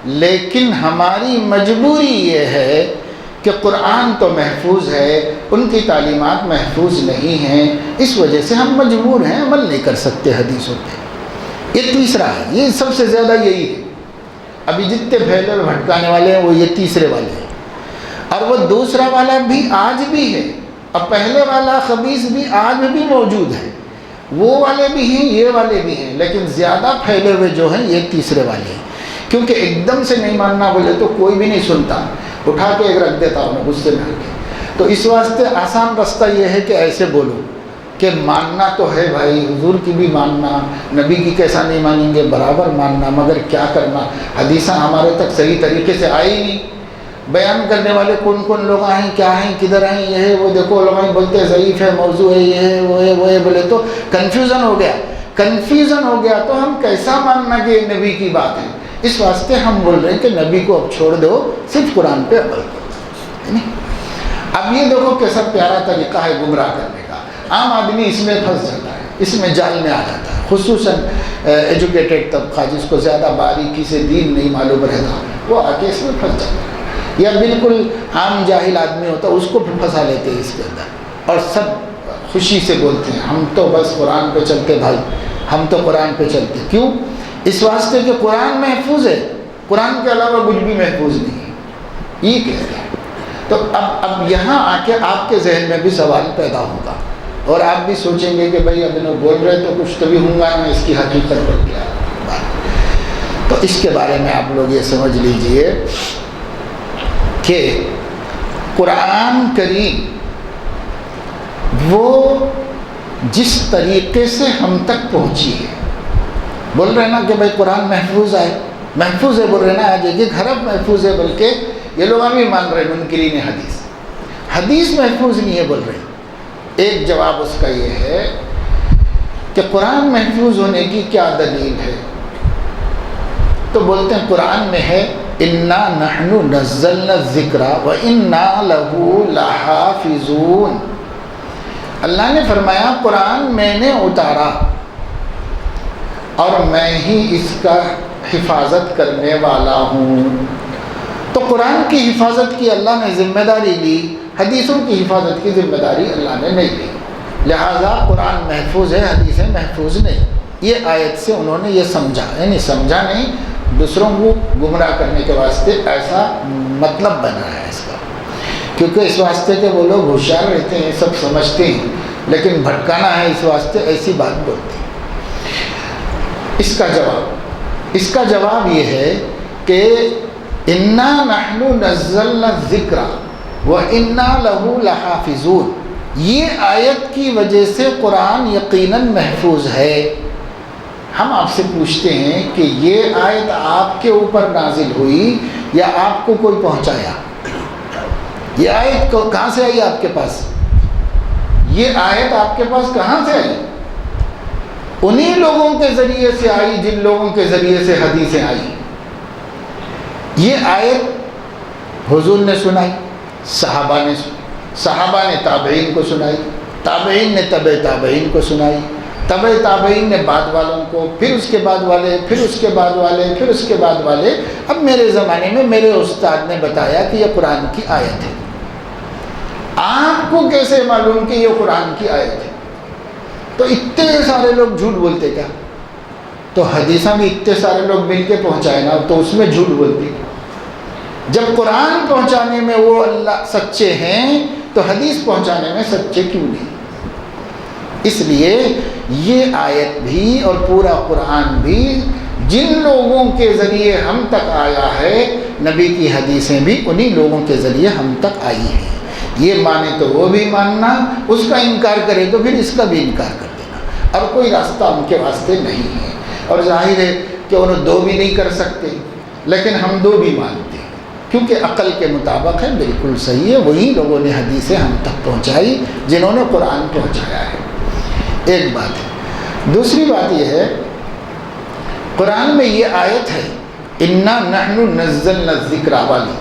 لیکن ہماری مجبوری یہ ہے کہ قرآن تو محفوظ ہے، ان کی تعلیمات محفوظ نہیں ہیں، اس وجہ سے ہم مجبور ہیں، عمل نہیں کر سکتے حدیثوں پہ۔ یہ تیسرا ہے، یہ سب سے زیادہ یہی ہے، ابھی جتنے پھیلے اور بھٹکانے والے ہیں وہ یہ تیسرے والے ہیں، اور وہ دوسرا والا بھی آج بھی ہے، اور پہلے والا خبیث بھی آج بھی موجود ہے، وہ والے بھی ہیں یہ والے بھی ہیں، لیکن زیادہ پھیلے ہوئے جو ہیں یہ تیسرے والے ہیں، کیونکہ ایک دم سے نہیں ماننا بولے تو کوئی بھی نہیں سنتا، اٹھا کے ایک رکھ دیتا ہوں غصے میں آ کے، تو اس واسطے آسان رستہ یہ ہے کہ ایسے بولو کہ ماننا تو ہے بھائی، حضور کی بھی ماننا، نبی کی کیسا نہیں مانیں گے، برابر ماننا، مگر کیا کرنا، حدیثیں ہمارے تک صحیح طریقے سے آئی نہیں، بیان کرنے والے کون کون لوگ آئیں، کیا ہیں، کدھر ہیں، یہ ہے وہ، دیکھو علماء بولتے ہیں ضعیف ہے، موضوع ہے، یہ ہے وہ ہے وہ ہے، بولے تو کنفیوژن ہو گیا، کنفیوژن ہو گیا تو ہم کیسا ماننا کہ یہ نبی کی بات ہے، اس واسطے ہم بول رہے ہیں کہ نبی کو اب چھوڑ دو، صرف قرآن پہ عمل کرو۔ اب یہ دیکھو کیسا پیارا طریقہ ہے گمراہ کرنے کا، عام آدمی اس میں پھنس جاتا ہے، اس میں جال میں آ جاتا ہے، خصوصاً ایجوکیٹڈ طبقہ جس کو زیادہ باریکی سے دین نہیں معلوم رہتا، وہ آ کے اس میں پھنس جاتا ہے، یا بالکل عام جاہل آدمی ہوتا ہے اس کو بھی پھنسا لیتے ہیں اس کے اندر، اور سب خوشی سے بولتے ہیں ہم تو بس قرآن پہ چلتے بھائی، ہم تو قرآن پہ چلتے، کیوں؟ اس واسطے کہ قرآن محفوظ ہے، قرآن کے علاوہ کچھ بھی محفوظ نہیں ہے، یہ کہتے ہیں۔ تو اب یہاں آ کے آپ کے ذہن میں بھی سوال پیدا ہوگا، اور آپ بھی سوچیں گے کہ بھائی اب انہوں بول رہے تو کچھ تو بھی ہوں گا نا، اس کی حقیقت پر کیا بات۔ تو اس کے بارے میں آپ لوگ یہ سمجھ لیجئے کہ قرآن کریم وہ جس طریقے سے ہم تک پہنچی ہے، بول رہے ہیں نا کہ بھائی قرآن محفوظ ہے، محفوظ ہے بول رہے ہیں نا، آج ایک حرف محفوظ ہے، بلکہ یہ لوگ ہم ہی مان رہے ہیں منکرین حدیث، حدیث محفوظ نہیں ہے بول رہے ہیں۔ ایک جواب اس کا یہ ہے کہ قرآن محفوظ ہونے کی کیا دلیل ہے، تو بولتے ہیں قرآن میں ہے اِنَّا نَحْنُ نَزَّلْنَا الذِّكْرَ وَإِنَّا لَهُ لَحَافِظُونَ، اللہ نے فرمایا قرآن میں نے اتارا اور میں ہی اس کا حفاظت کرنے والا ہوں، تو قرآن کی حفاظت کی اللہ نے ذمہ داری لی، حدیثوں کی حفاظت کی ذمہ داری اللہ نے نہیں لی، لہذا قرآن محفوظ ہے، حدیثیں محفوظ نہیں۔ یہ آیت سے انہوں نے یہ سمجھا، یعنی سمجھا نہیں، دوسروں کو گمراہ کرنے کے واسطے ایسا مطلب بنا ہے اس کا، کیونکہ اس واسطے کہ وہ لوگ ہوشیار رہتے ہیں، سب سمجھتے ہیں، لیکن بھٹکانا ہے اس واسطے ایسی بات بولتے ہیں۔ اس کا جواب یہ ہے کہ اِنَّا نَحْنُ نَزَّلْنَا الذِّكْرَ وَإِنَّا لَهُ لَحَافِظُونَ، یہ آیت کی وجہ سے قرآن یقیناً محفوظ ہے۔ ہم آپ سے پوچھتے ہیں کہ یہ آیت آپ کے اوپر نازل ہوئی یا آپ کو کوئی پہنچایا؟ یہ آیت کہاں سے آئی آپ کے پاس؟ یہ آیت آپ کے پاس کہاں سے آئی؟ انہی لوگوں کے ذریعے سے آئی جن لوگوں کے ذریعے سے حدیثیں آئی۔ یہ آیت حضور نے سنائی، صحابہ نے تابعین کو سنائی، تابعین نے تبع تابعین کو سنائی، تبع تابعین نے بعد والوں کو، پھر اس کے بعد والے، پھر اس کے بعد والے، پھر اس کے بعد والے۔ اب میرے زمانے میں میرے استاد نے بتایا کہ یہ قرآن کی آیت ہے۔ آپ کو کیسے معلوم کہ یہ قرآن کی آیت ہے؟ تو اتنے سارے لوگ جھوٹ بولتے کیا؟ تو حدیثاں بھی اتنے سارے لوگ مل کے پہنچائے نا، تو اس میں جھوٹ بولتے۔ جب قرآن پہنچانے میں وہ اللہ سچے ہیں تو حدیث پہنچانے میں سچے کیوں نہیں؟ اس لیے یہ آیت بھی اور پورا قرآن بھی جن لوگوں کے ذریعے ہم تک آیا ہے، نبی کی حدیثیں بھی انہی لوگوں کے ذریعے ہم تک آئی ہیں۔ یہ مانے تو وہ بھی ماننا، اس کا انکار کرے تو پھر اس کا بھی انکار کر دینا، اور کوئی راستہ ان کے واسطے نہیں ہے۔ اور ظاہر ہے کہ انہوں دو بھی نہیں کر سکتے، لیکن ہم دو بھی مانتے ہیں، کیونکہ عقل کے مطابق ہے، بالکل صحیح ہے۔ وہی لوگوں نے حدیثیں ہم تک پہنچائی جنہوں نے قرآن پہنچایا ہے۔ ایک بات ہے۔ دوسری بات یہ ہے، قرآن میں یہ آیت ہے اِنَّا نَحْنُ نَزَّلْنَا الذِّكْرَ والی،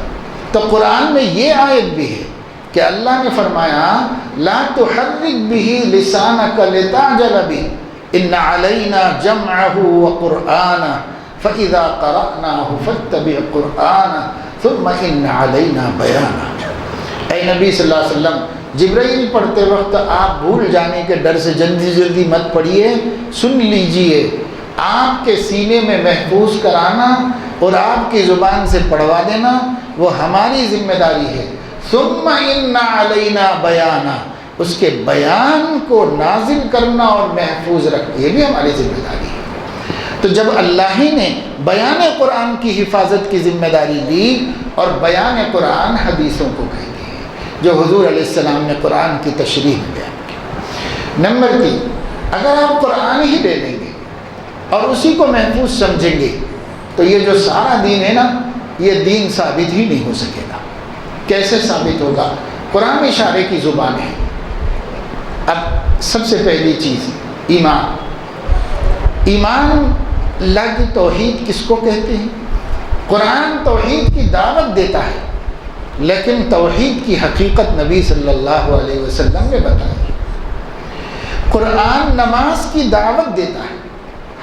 تو قرآن میں یہ آیت بھی ہے کہ اللہ نے فرمایا لا تحرک به لسانك لتعجل به ان علینا جمعه وقرآنہ فاذا قرأناه فاتبع قرآنہ ثم ان علینا بیانہ۔ اے نبی صلی اللہ علیہ وسلم، جبرائیل پڑھتے وقت آپ بھول جانے کے ڈر سے جلدی جلدی مت پڑھیے، سن لیجئے، آپ کے سینے میں محفوظ کرانا اور آپ کی زبان سے پڑھوا دینا وہ ہماری ذمہ داری ہے۔ ثم ان علینا بیانہ، اس کے بیان کو نازل کرنا اور محفوظ رکھنا یہ بھی ہماری ذمہ داری ہے۔ تو جب اللہ ہی نے بیان قرآن کی حفاظت کی ذمہ داری لی اور بیان قرآن حدیثوں کو کہہ دی ہے جو حضور علیہ السلام نے قرآن کی تشریح میں بیان کی۔ نمبر 3، اگر آپ قرآن ہی لے لیں گے اور اسی کو محفوظ سمجھیں گے تو یہ جو سارا دین ہے نا، یہ دین ثابت ہی نہیں ہو سکے گا۔ کیسے ثابت ہوگا؟ قرآن اشارے کی زبان ہے۔ اب سب سے پہلی چیز ایمان۔ ایمان اللہ کی توحید کس کو کہتے ہیں؟ قرآن توحید کی دعوت دیتا ہے، لیکن توحید کی حقیقت نبی صلی اللہ علیہ وسلم نے بتائی۔ قرآن نماز کی دعوت دیتا ہے،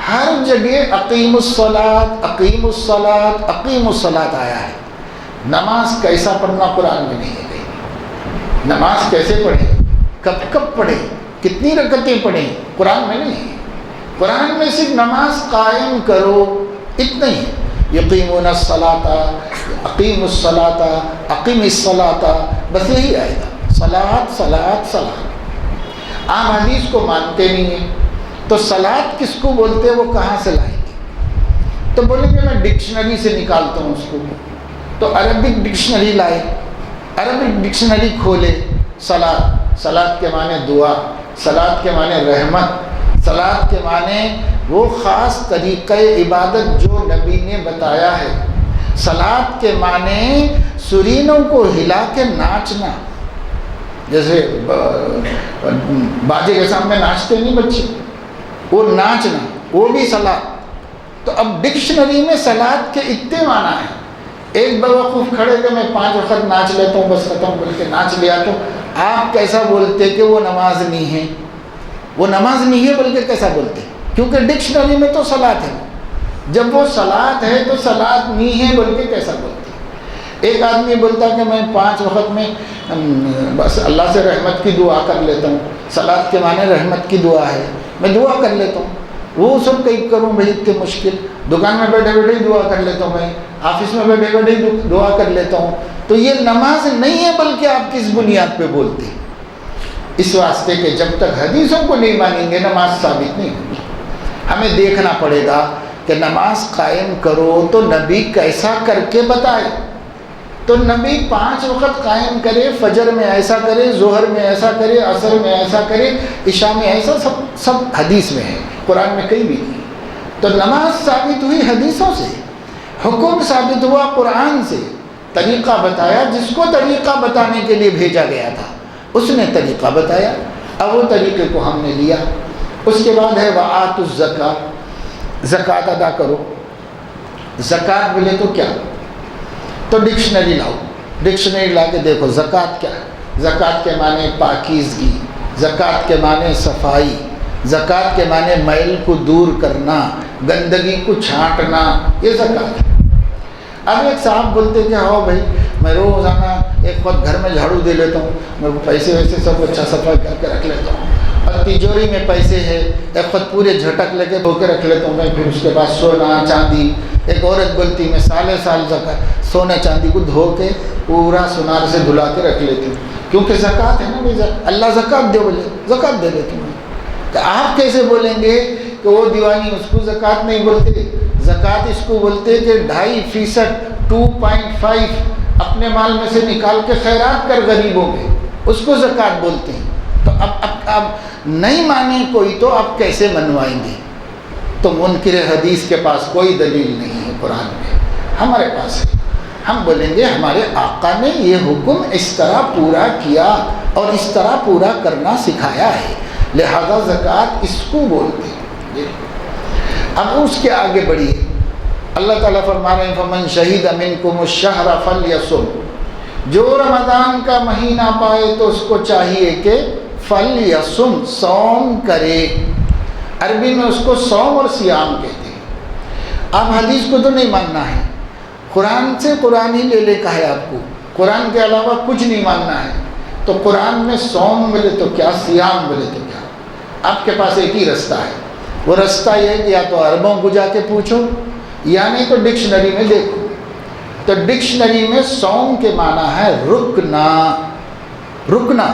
ہر جگہ اقیم الصلاۃ اقیم الصلاۃ اقیم الصلاۃ آیا ہے۔ نماز کیسا پڑھنا قرآن میں نہیں ہے کہیں۔ نماز کیسے پڑھیں، کب پڑھیں، کتنی رکعتیں پڑھیں، قرآن میں نہیں ہے۔ قرآن میں صرف نماز قائم کرو اتنا ہی ہے، یقیمون الصلاۃ اقیم الصلاۃ اقیم الصلاۃ، بس یہی آئے گا، صلاۃ صلاۃ صلاۃ۔ عام حدیث کو مانتے نہیں ہیں تو صلاۃ کس کو بولتے ہیں، وہ کہاں سے لائیں گے؟ تو بولیں گے میں ڈکشنری سے نکالتا ہوں اس کو، تو عربک ڈکشنری لائے، عربک ڈکشنری کھولے، صلاۃ، صلاۃ کے معنی دعا، صلاۃ کے معنی رحمت، صلاۃ کے معنی وہ خاص طریقہ عبادت جو نبی نے بتایا ہے۔ صلاۃ کے معنی سرینوں کو ہلا کے ناچنا، جیسے باجے کے سامنے ناچتے نہیں بچے، وہ ناچنا، وہ بھی صلاۃ۔ تو اب ڈکشنری میں صلاۃ کے اتنے معنی ہیں۔ ایک بیوقوف کھڑے کہ میں 5 وقت ناچ لیتا ہوں، بس ختم، بول کے ناچ لیا، تو آپ کیسا بولتے کہ وہ نماز نہیں ہے؟ وہ نماز نہیں ہے بلکہ کیسا بولتے؟ کیونکہ ڈکشنری میں تو صلاۃ ہے، جب وہ صلاۃ ہے تو صلاۃ نہیں ہے بلکہ کیسا بولتے؟ ایک آدمی بولتا کہ میں 5 وقت میں بس اللہ سے رحمت کی دعا کر لیتا ہوں، صلاۃ کے معنی رحمت کی دعا ہے، میں دعا کر لیتا ہوں، وہ سب کہیں کروں بھائی اتنے مشکل، دکان میں بیٹھے بیٹھے ہی دعا کر لیتا ہوں، میں آفس میں بیٹھے بیٹھے ہی دعا کر لیتا ہوں، تو یہ نماز نہیں ہے بلکہ آپ کس بنیاد پہ بولتے ہیں؟ اس واسطے کہ جب تک حدیثوں کو نہیں مانیں گے نماز ثابت نہیں ہوگی۔ ہمیں دیکھنا پڑے گا کہ نماز قائم کرو تو نبی کیسا کر کے بتائے۔ تو نبی 5 وقت قائم کرے، فجر میں ایسا کرے، ظہر میں ایسا کرے، عصر میں ایسا کرے، عشاء میں ایسا، سب حدیث میں ہے، قرآن میں کہیں بھی نہیں۔ تو نماز ثابت ہوئی حدیثوں سے، حکم ثابت ہوا قرآن سے، طریقہ بتایا، جس کو طریقہ بتانے کے لیے بھیجا گیا تھا اس نے طریقہ بتایا۔ اب وہ طریقے کو ہم نے لیا. اس کے بعد ہے وآتوا الزکاۃ، زکوٰۃ ادا کرو. زکوٰۃ بولے تو کیا؟ تو ڈکشنری لاؤ، ڈکشنری لا کے دیکھو زکوٰۃ کیا ہے. زکوٰۃ کے معنی پاکیزگی، زکوٰۃ کے معنی صفائی، زکوٰۃ کے معنی میل کو دور کرنا، گندگی کو چھانٹنا، یہ زکوٰۃ ہے. اب ایک صاحب بولتے کہ ہاں بھائی میں روزانہ ایک وقت گھر میں جھاڑو دے لیتا ہوں، میں پیسے ویسے سب اچھا صفائی کر کے رکھ لیتا ہوں، اور تجوری میں پیسے ہے ایک وقت پورے جھٹک لے کے دھو کے رکھ لیتا ہوں میں، پھر اس کے بعد سونا چاندی. ایک عورت بولتی میں سالے سال سونا چاندی کو دھو کے پورا سونار سے دھلا کے رکھ لیتی ہوں، کیونکہ زکوٰۃ ہے نا، اللہ زکوٰۃ دے بولے زکوٰۃ دے دیتی ہوں. تو آپ کیسے بولیں گے کہ وہ دیوانی اس کو زکوٰۃ نہیں بولتے؟ زکوٰۃ اس کو بولتے کہ 2.5% 2.5 اپنے مال میں سے نکال کے خیرات کر غریبوں میں، اس کو زکوٰۃ بولتے ہیں. تو اب نہیں مانے کوئی تو اب کیسے منوائیں گے؟ تو منکر حدیث کے پاس کوئی دلیل نہیں ہے قرآن میں، ہمارے پاس ہے. ہم بولیں گے ہمارے آقا نے یہ حکم اس طرح پورا کیا اور اس طرح پورا کرنا سکھایا ہے، لہذا زکوٰۃ اس کو بولتے ہیں. اب اس کے آگے بڑھیے، اللہ تعالیٰ فرما رہے ہیں فمن شہید منکم الشہر فلیصم، جو رمضان کا مہینہ پائے تو اس کو چاہیے کہ فلیصم، صوم کرے. عربی میں اس کو صوم اور صیام کہتے ہیں. آپ حدیث کو تو نہیں ماننا ہے، قرآن سے قرآن ہی لے کہا ہے آپ کو، قرآن کے علاوہ کچھ نہیں ماننا ہے. تو قرآن میں صوم بولے تو کیا، صیام بولے تو کیا، آپ کے پاس ایک ہی رستہ ہے. وہ رستہ یہ ہے کہ یا تو عربوں کو جا کے پوچھو یا نہیں تو ڈکشنری میں دیکھو. تو ڈکشنری میں صوم کے معنی ہے رکنا، رکنا،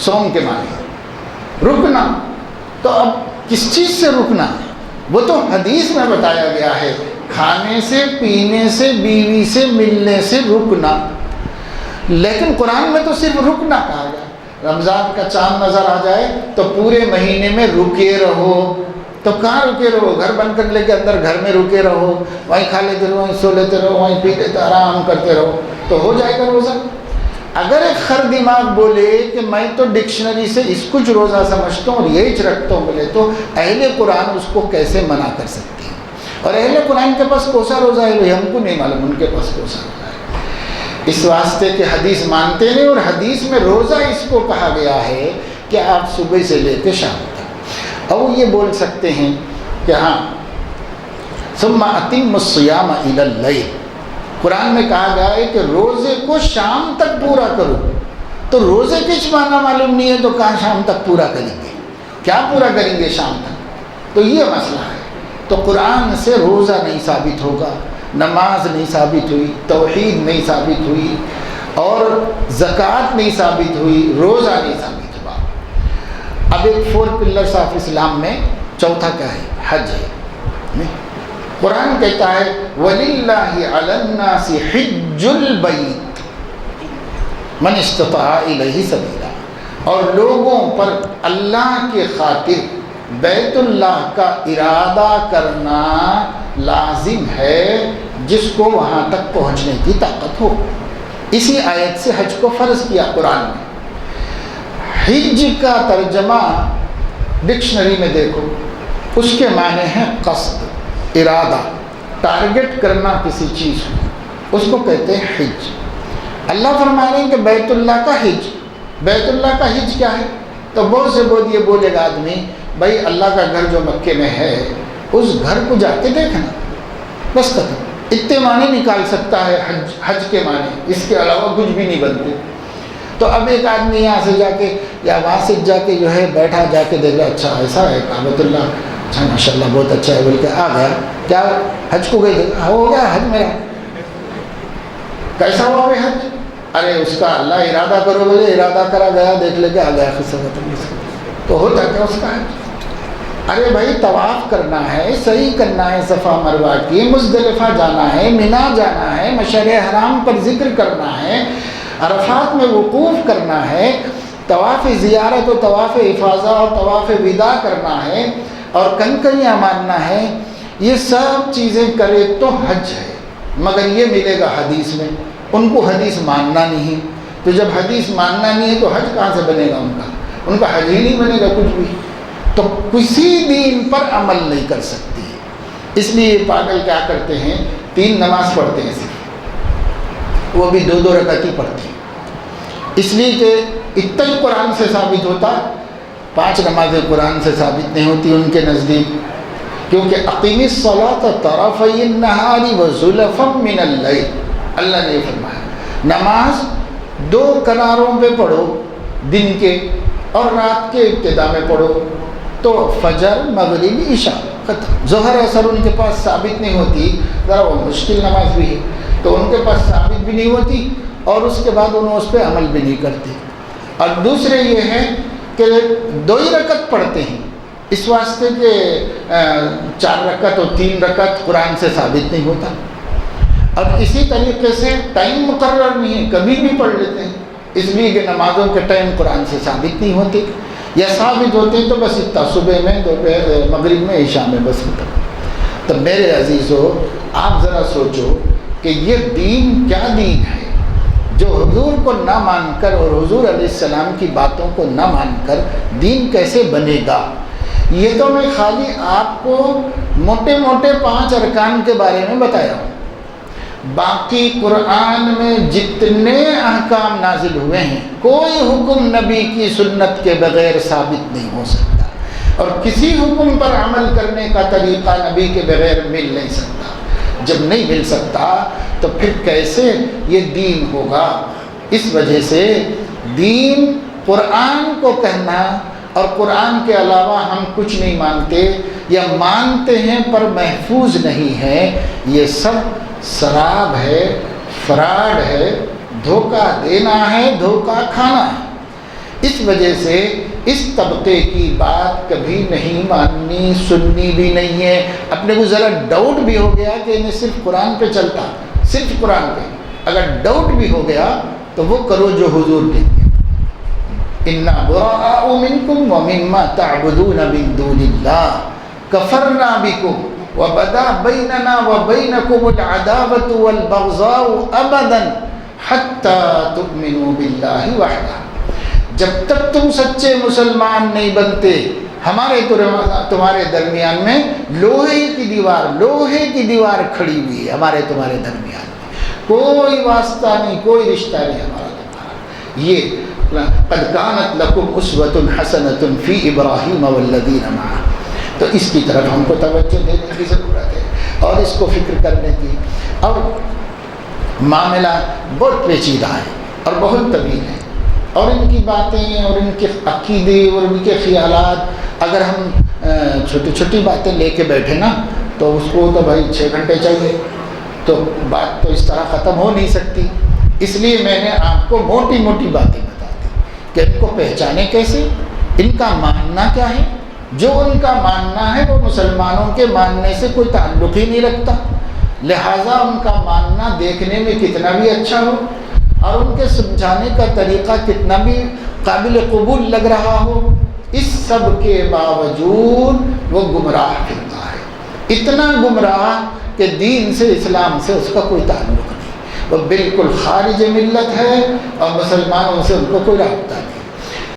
صوم کے معنی رکنا. تو اب کس چیز سے رکنا؟ وہ تو حدیث میں بتایا گیا ہے، کھانے سے، پینے سے، بیوی سے ملنے سے رکنا. لیکن قرآن میں تو صرف رکنا کہا گیا. رمضان کا چاند نظر آ جائے تو پورے مہینے میں رکے رہو. تو کہاں رکے رہو؟ گھر بند کر لے کے اندر گھر میں رکے رہو، وہیں کھا لیتے رہو، وہیں سو لیتے رہو، وہیں پی لیتے آرام کرتے رہو، تو ہو جائے گا روزہ. اگر ایک خر دماغ بولے کہ میں تو ڈکشنری سے اس کچھ روزہ سمجھتا ہوں اور یہی رکھتا ہوں بولے تو اہل قرآن اس کو کیسے منع کر سکتے ہیں؟ اور اہل قرآن کے پاس کوسا روزہ ہے بھائی، ہم کو نہیں معلوم ان کے پاس کوسا روزہ ہے. اس واسطے کہ حدیث مانتے نہیں، اور حدیث میں روزہ اس کو کہا گیا ہے کہ آپ صبح سے لے کے شام تک. اور وہ یہ بول سکتے ہیں کہ ہاں ثم اتم الصیام الی اللیل، قرآن میں کہا گیا ہے کہ روزے کو شام تک پورا کرو. تو روزے کچھ معنی معلوم نہیں ہے تو کہاں شام تک پورا کریں گے؟ کیا پورا کریں گے شام تک؟ تو یہ مسئلہ ہے. تو قرآن سے روزہ نہیں ثابت ہوگا، نماز نہیں ثابت ہوئی، توحید نہیں ثابت ہوئی، اور زکوٰۃ نہیں ثابت ہوئی، روزہ نہیں ثابت ہوا. اب ایک 4 پلرز آف اسلام میں چوتھا کیا ہے؟ حج ہے. قرآن کہتا ہے وَلِلَّهِ عَلَى النَّاسِ حِجُّ الْبَيْتِ مَنِ اسْتَطَاعَ إِلَيْهِ سَبِيلًا، اور لوگوں پر اللہ کی خاطر بیت اللہ کا ارادہ کرنا لازم ہے جس کو وہاں تک پہنچنے کی طاقت ہو. اسی آیت سے حج کو فرض کیا قرآن میں. حج کا ترجمہ ڈکشنری میں دیکھو، اس کے معنی ہیں قصد، ارادہ، ٹارگٹ کرنا کسی چیز کو، اس کو کہتے ہیں حج. اللہ فرما رہے ہیں کہ بیت اللہ کا حج. بیت اللہ کا حج کیا ہے؟ تو بہت سے بہت یہ بولے گا آدمی بھائی اللہ کا گھر جو مکے میں ہے اس گھر کو جا کے دیکھنا، بس ختم. اتنے معنی نکال سکتا ہے حج کے معنی، اس کے علاوہ کچھ بھی نہیں بنتے. تو اب ایک آدمی یہاں سے جا کے یا وہاں سے جا کے جو ہے بیٹھا جا کے دیکھ رہا اچھا ایسا ہے کعبۃ اللہ، اچھا ماشاء اللہ بہت اچھا ہے بول کے آ گیا. کیا حج کو گئے؟ ہو گیا حج میرا. کیسا ہوا بھائی حج؟ ارے اس کا اللہ ارادہ کرو بولے، ارادہ کرا گیا، دیکھ لے کے آ گیا تو ہوتا کیا اس کا حج؟ ارے بھائی طواف کرنا ہے، صحیح کرنا ہے صفا مروہ کی، مزدلفہ جانا ہے، مینا جانا ہے، مشعر حرام پر ذکر کرنا ہے، عرفات میں وقوف کرنا ہے، طواف زیارت و طواف افاضہ اور طواف وداع کرنا ہے، اور کنکریاں ماننا ہے. یہ سب چیزیں کرے تو حج ہے. مگر یہ ملے گا حدیث میں، ان کو حدیث ماننا نہیں. تو جب حدیث ماننا نہیں ہے تو حج کہاں سے بنے گا ان کا؟ ان کا حج ہی نہیں بنے گا کچھ بھی، تو کسی دین پر عمل نہیں کر سکتی۔ اس لیے پاگل کیا کرتے ہیں، 3 نماز پڑھتے ہیں صرف، وہ بھی 2 رکعت ہی پڑھتے ہیں، اس لیے کہ اتنا ہی قرآن سے ثابت ہوتا، 5 نمازیں قرآن سے ثابت نہیں ہوتی ان کے نزدیک، کیونکہ اقیم الصلاۃ طرفی النہار وزلفا من اللیل، اللہ نے یہ فرمایا نماز 2 کناروں پہ پڑھو، دن کے اور رات کے ابتدا میں پڑھو، تو فجر، مغرب، عشاء ختم۔ ظہر اثر ان کے پاس ثابت نہیں ہوتی، ذرا وہ مشکل نماز بھی ہے، تو ان کے پاس ثابت بھی نہیں ہوتی اور اس کے بعد انہوں اس پہ عمل بھی نہیں کرتے۔ اور دوسرے یہ ہے کہ 2 ہی رکعت پڑھتے ہیں، اس واسطے کہ 4 رکعت اور 3 رکعت قرآن سے ثابت نہیں ہوتا، اور اسی طریقے سے ٹائم مقرر نہیں ہے، کبھی بھی پڑھ لیتے ہیں، اس لیے کہ نمازوں کے ٹائم قرآن سے ثابت نہیں ہوتے، یا ثابت ہوتے ہیں تو بس اتنا صبح میں، دوپہر، مغرب میں، عشاء میں، بس ختم۔ تو میرے عزیزو، آپ ذرا سوچو کہ یہ دین کیا دین ہے جو حضور کو نہ مان کر اور حضور علیہ السلام کی باتوں کو نہ مان کر دین کیسے بنے گا؟ یہ تو میں خالی آپ کو موٹے موٹے 5 ارکان کے بارے میں بتایا ہوں، باقی قرآن میں جتنے احکام نازل ہوئے ہیں کوئی حکم نبی کی سنت کے بغیر ثابت نہیں ہو سکتا، اور کسی حکم پر عمل کرنے کا طریقہ نبی کے بغیر مل نہیں سکتا۔ جب نہیں مل سکتا تو پھر کیسے یہ دین ہوگا؟ اس وجہ سے دین قرآن کو کہنا اور قرآن کے علاوہ ہم کچھ نہیں مانتے یا مانتے ہیں پر محفوظ نہیں ہے، یہ سب سراب ہے، فراڈ ہے، دھوکہ دینا ہے، دھوکہ کھانا ہے۔ اس وجہ سے اس طبقے کی بات کبھی نہیں ماننی، سننی بھی نہیں ہے۔ اپنے کو ذرا ڈاؤٹ بھی ہو گیا کہ انہیں صرف قرآن پہ چلتا، صرف قرآن پہ، اگر ڈاؤٹ بھی ہو گیا تو وہ کرو جو حضور نے کیا، اِنَّا بُرَاءُ مِنْكُمْ وَمِمَّا تَعْبُدُونَ مِن دُونِ اللَّهِ كَفَرْنَا بِكُمْ وَبَدَا بَيْنَنَا وَبَيْنَكُمُ الْعَدَاوَةُ وَالْبَغْضَاءُ أَبَدًا حَتَّى تُؤْمِنُوا بِاللَّهِ وَحْدَهُ۔ جب تک تم سچے مسلمان نہیں بنتے، ہمارے تمہارے درمیان میں لوہے کی دیوار کھڑی ہوئی ہے، ہمارے تمہارے درمیان میں کوئی واسطہ نہیں، کوئی رشتہ نہیں ہمارا تمہارا۔ یہ قَدْ كَانَتْ لَكُمْ أُسْوَةٌ حَسَنَةٌ فِي إِبْرَاهِيمَ وَالَّذِينَ مَعَهُ۔ تو اس کی طرف ہم کو توجہ دینے کی ضرورت ہے اور اس کو فکر کرنے کی، اور معاملہ بہت پیچیدہ ہے اور بہت طویل ہے، اور ان کی باتیں اور ان کے عقیدے اور ان کے خیالات اگر ہم چھوٹی چھوٹی باتیں لے کے بیٹھے نا تو اس کو تو بھائی 6 گھنٹے چاہیے، تو بات تو اس طرح ختم ہو نہیں سکتی۔ اس لیے میں نے آپ کو موٹی موٹی باتیں بتا دی کہ ان کو پہچانے کیسے، ان کا ماننا کیا ہے۔ جو ان کا ماننا ہے وہ مسلمانوں کے ماننے سے کوئی تعلق ہی نہیں رکھتا، لہٰذا ان کا ماننا دیکھنے میں کتنا بھی اچھا ہو اور ان کے سمجھانے کا طریقہ کتنا بھی قابل قبول لگ رہا ہو، اس سب کے باوجود وہ گمراہ فرقہ ہے، اتنا گمراہ کہ دین سے، اسلام سے اس کا کوئی تعلق نہیں، وہ بالکل خارج ملت ہے اور مسلمانوں سے ان کو کوئی رابطہ نہیں۔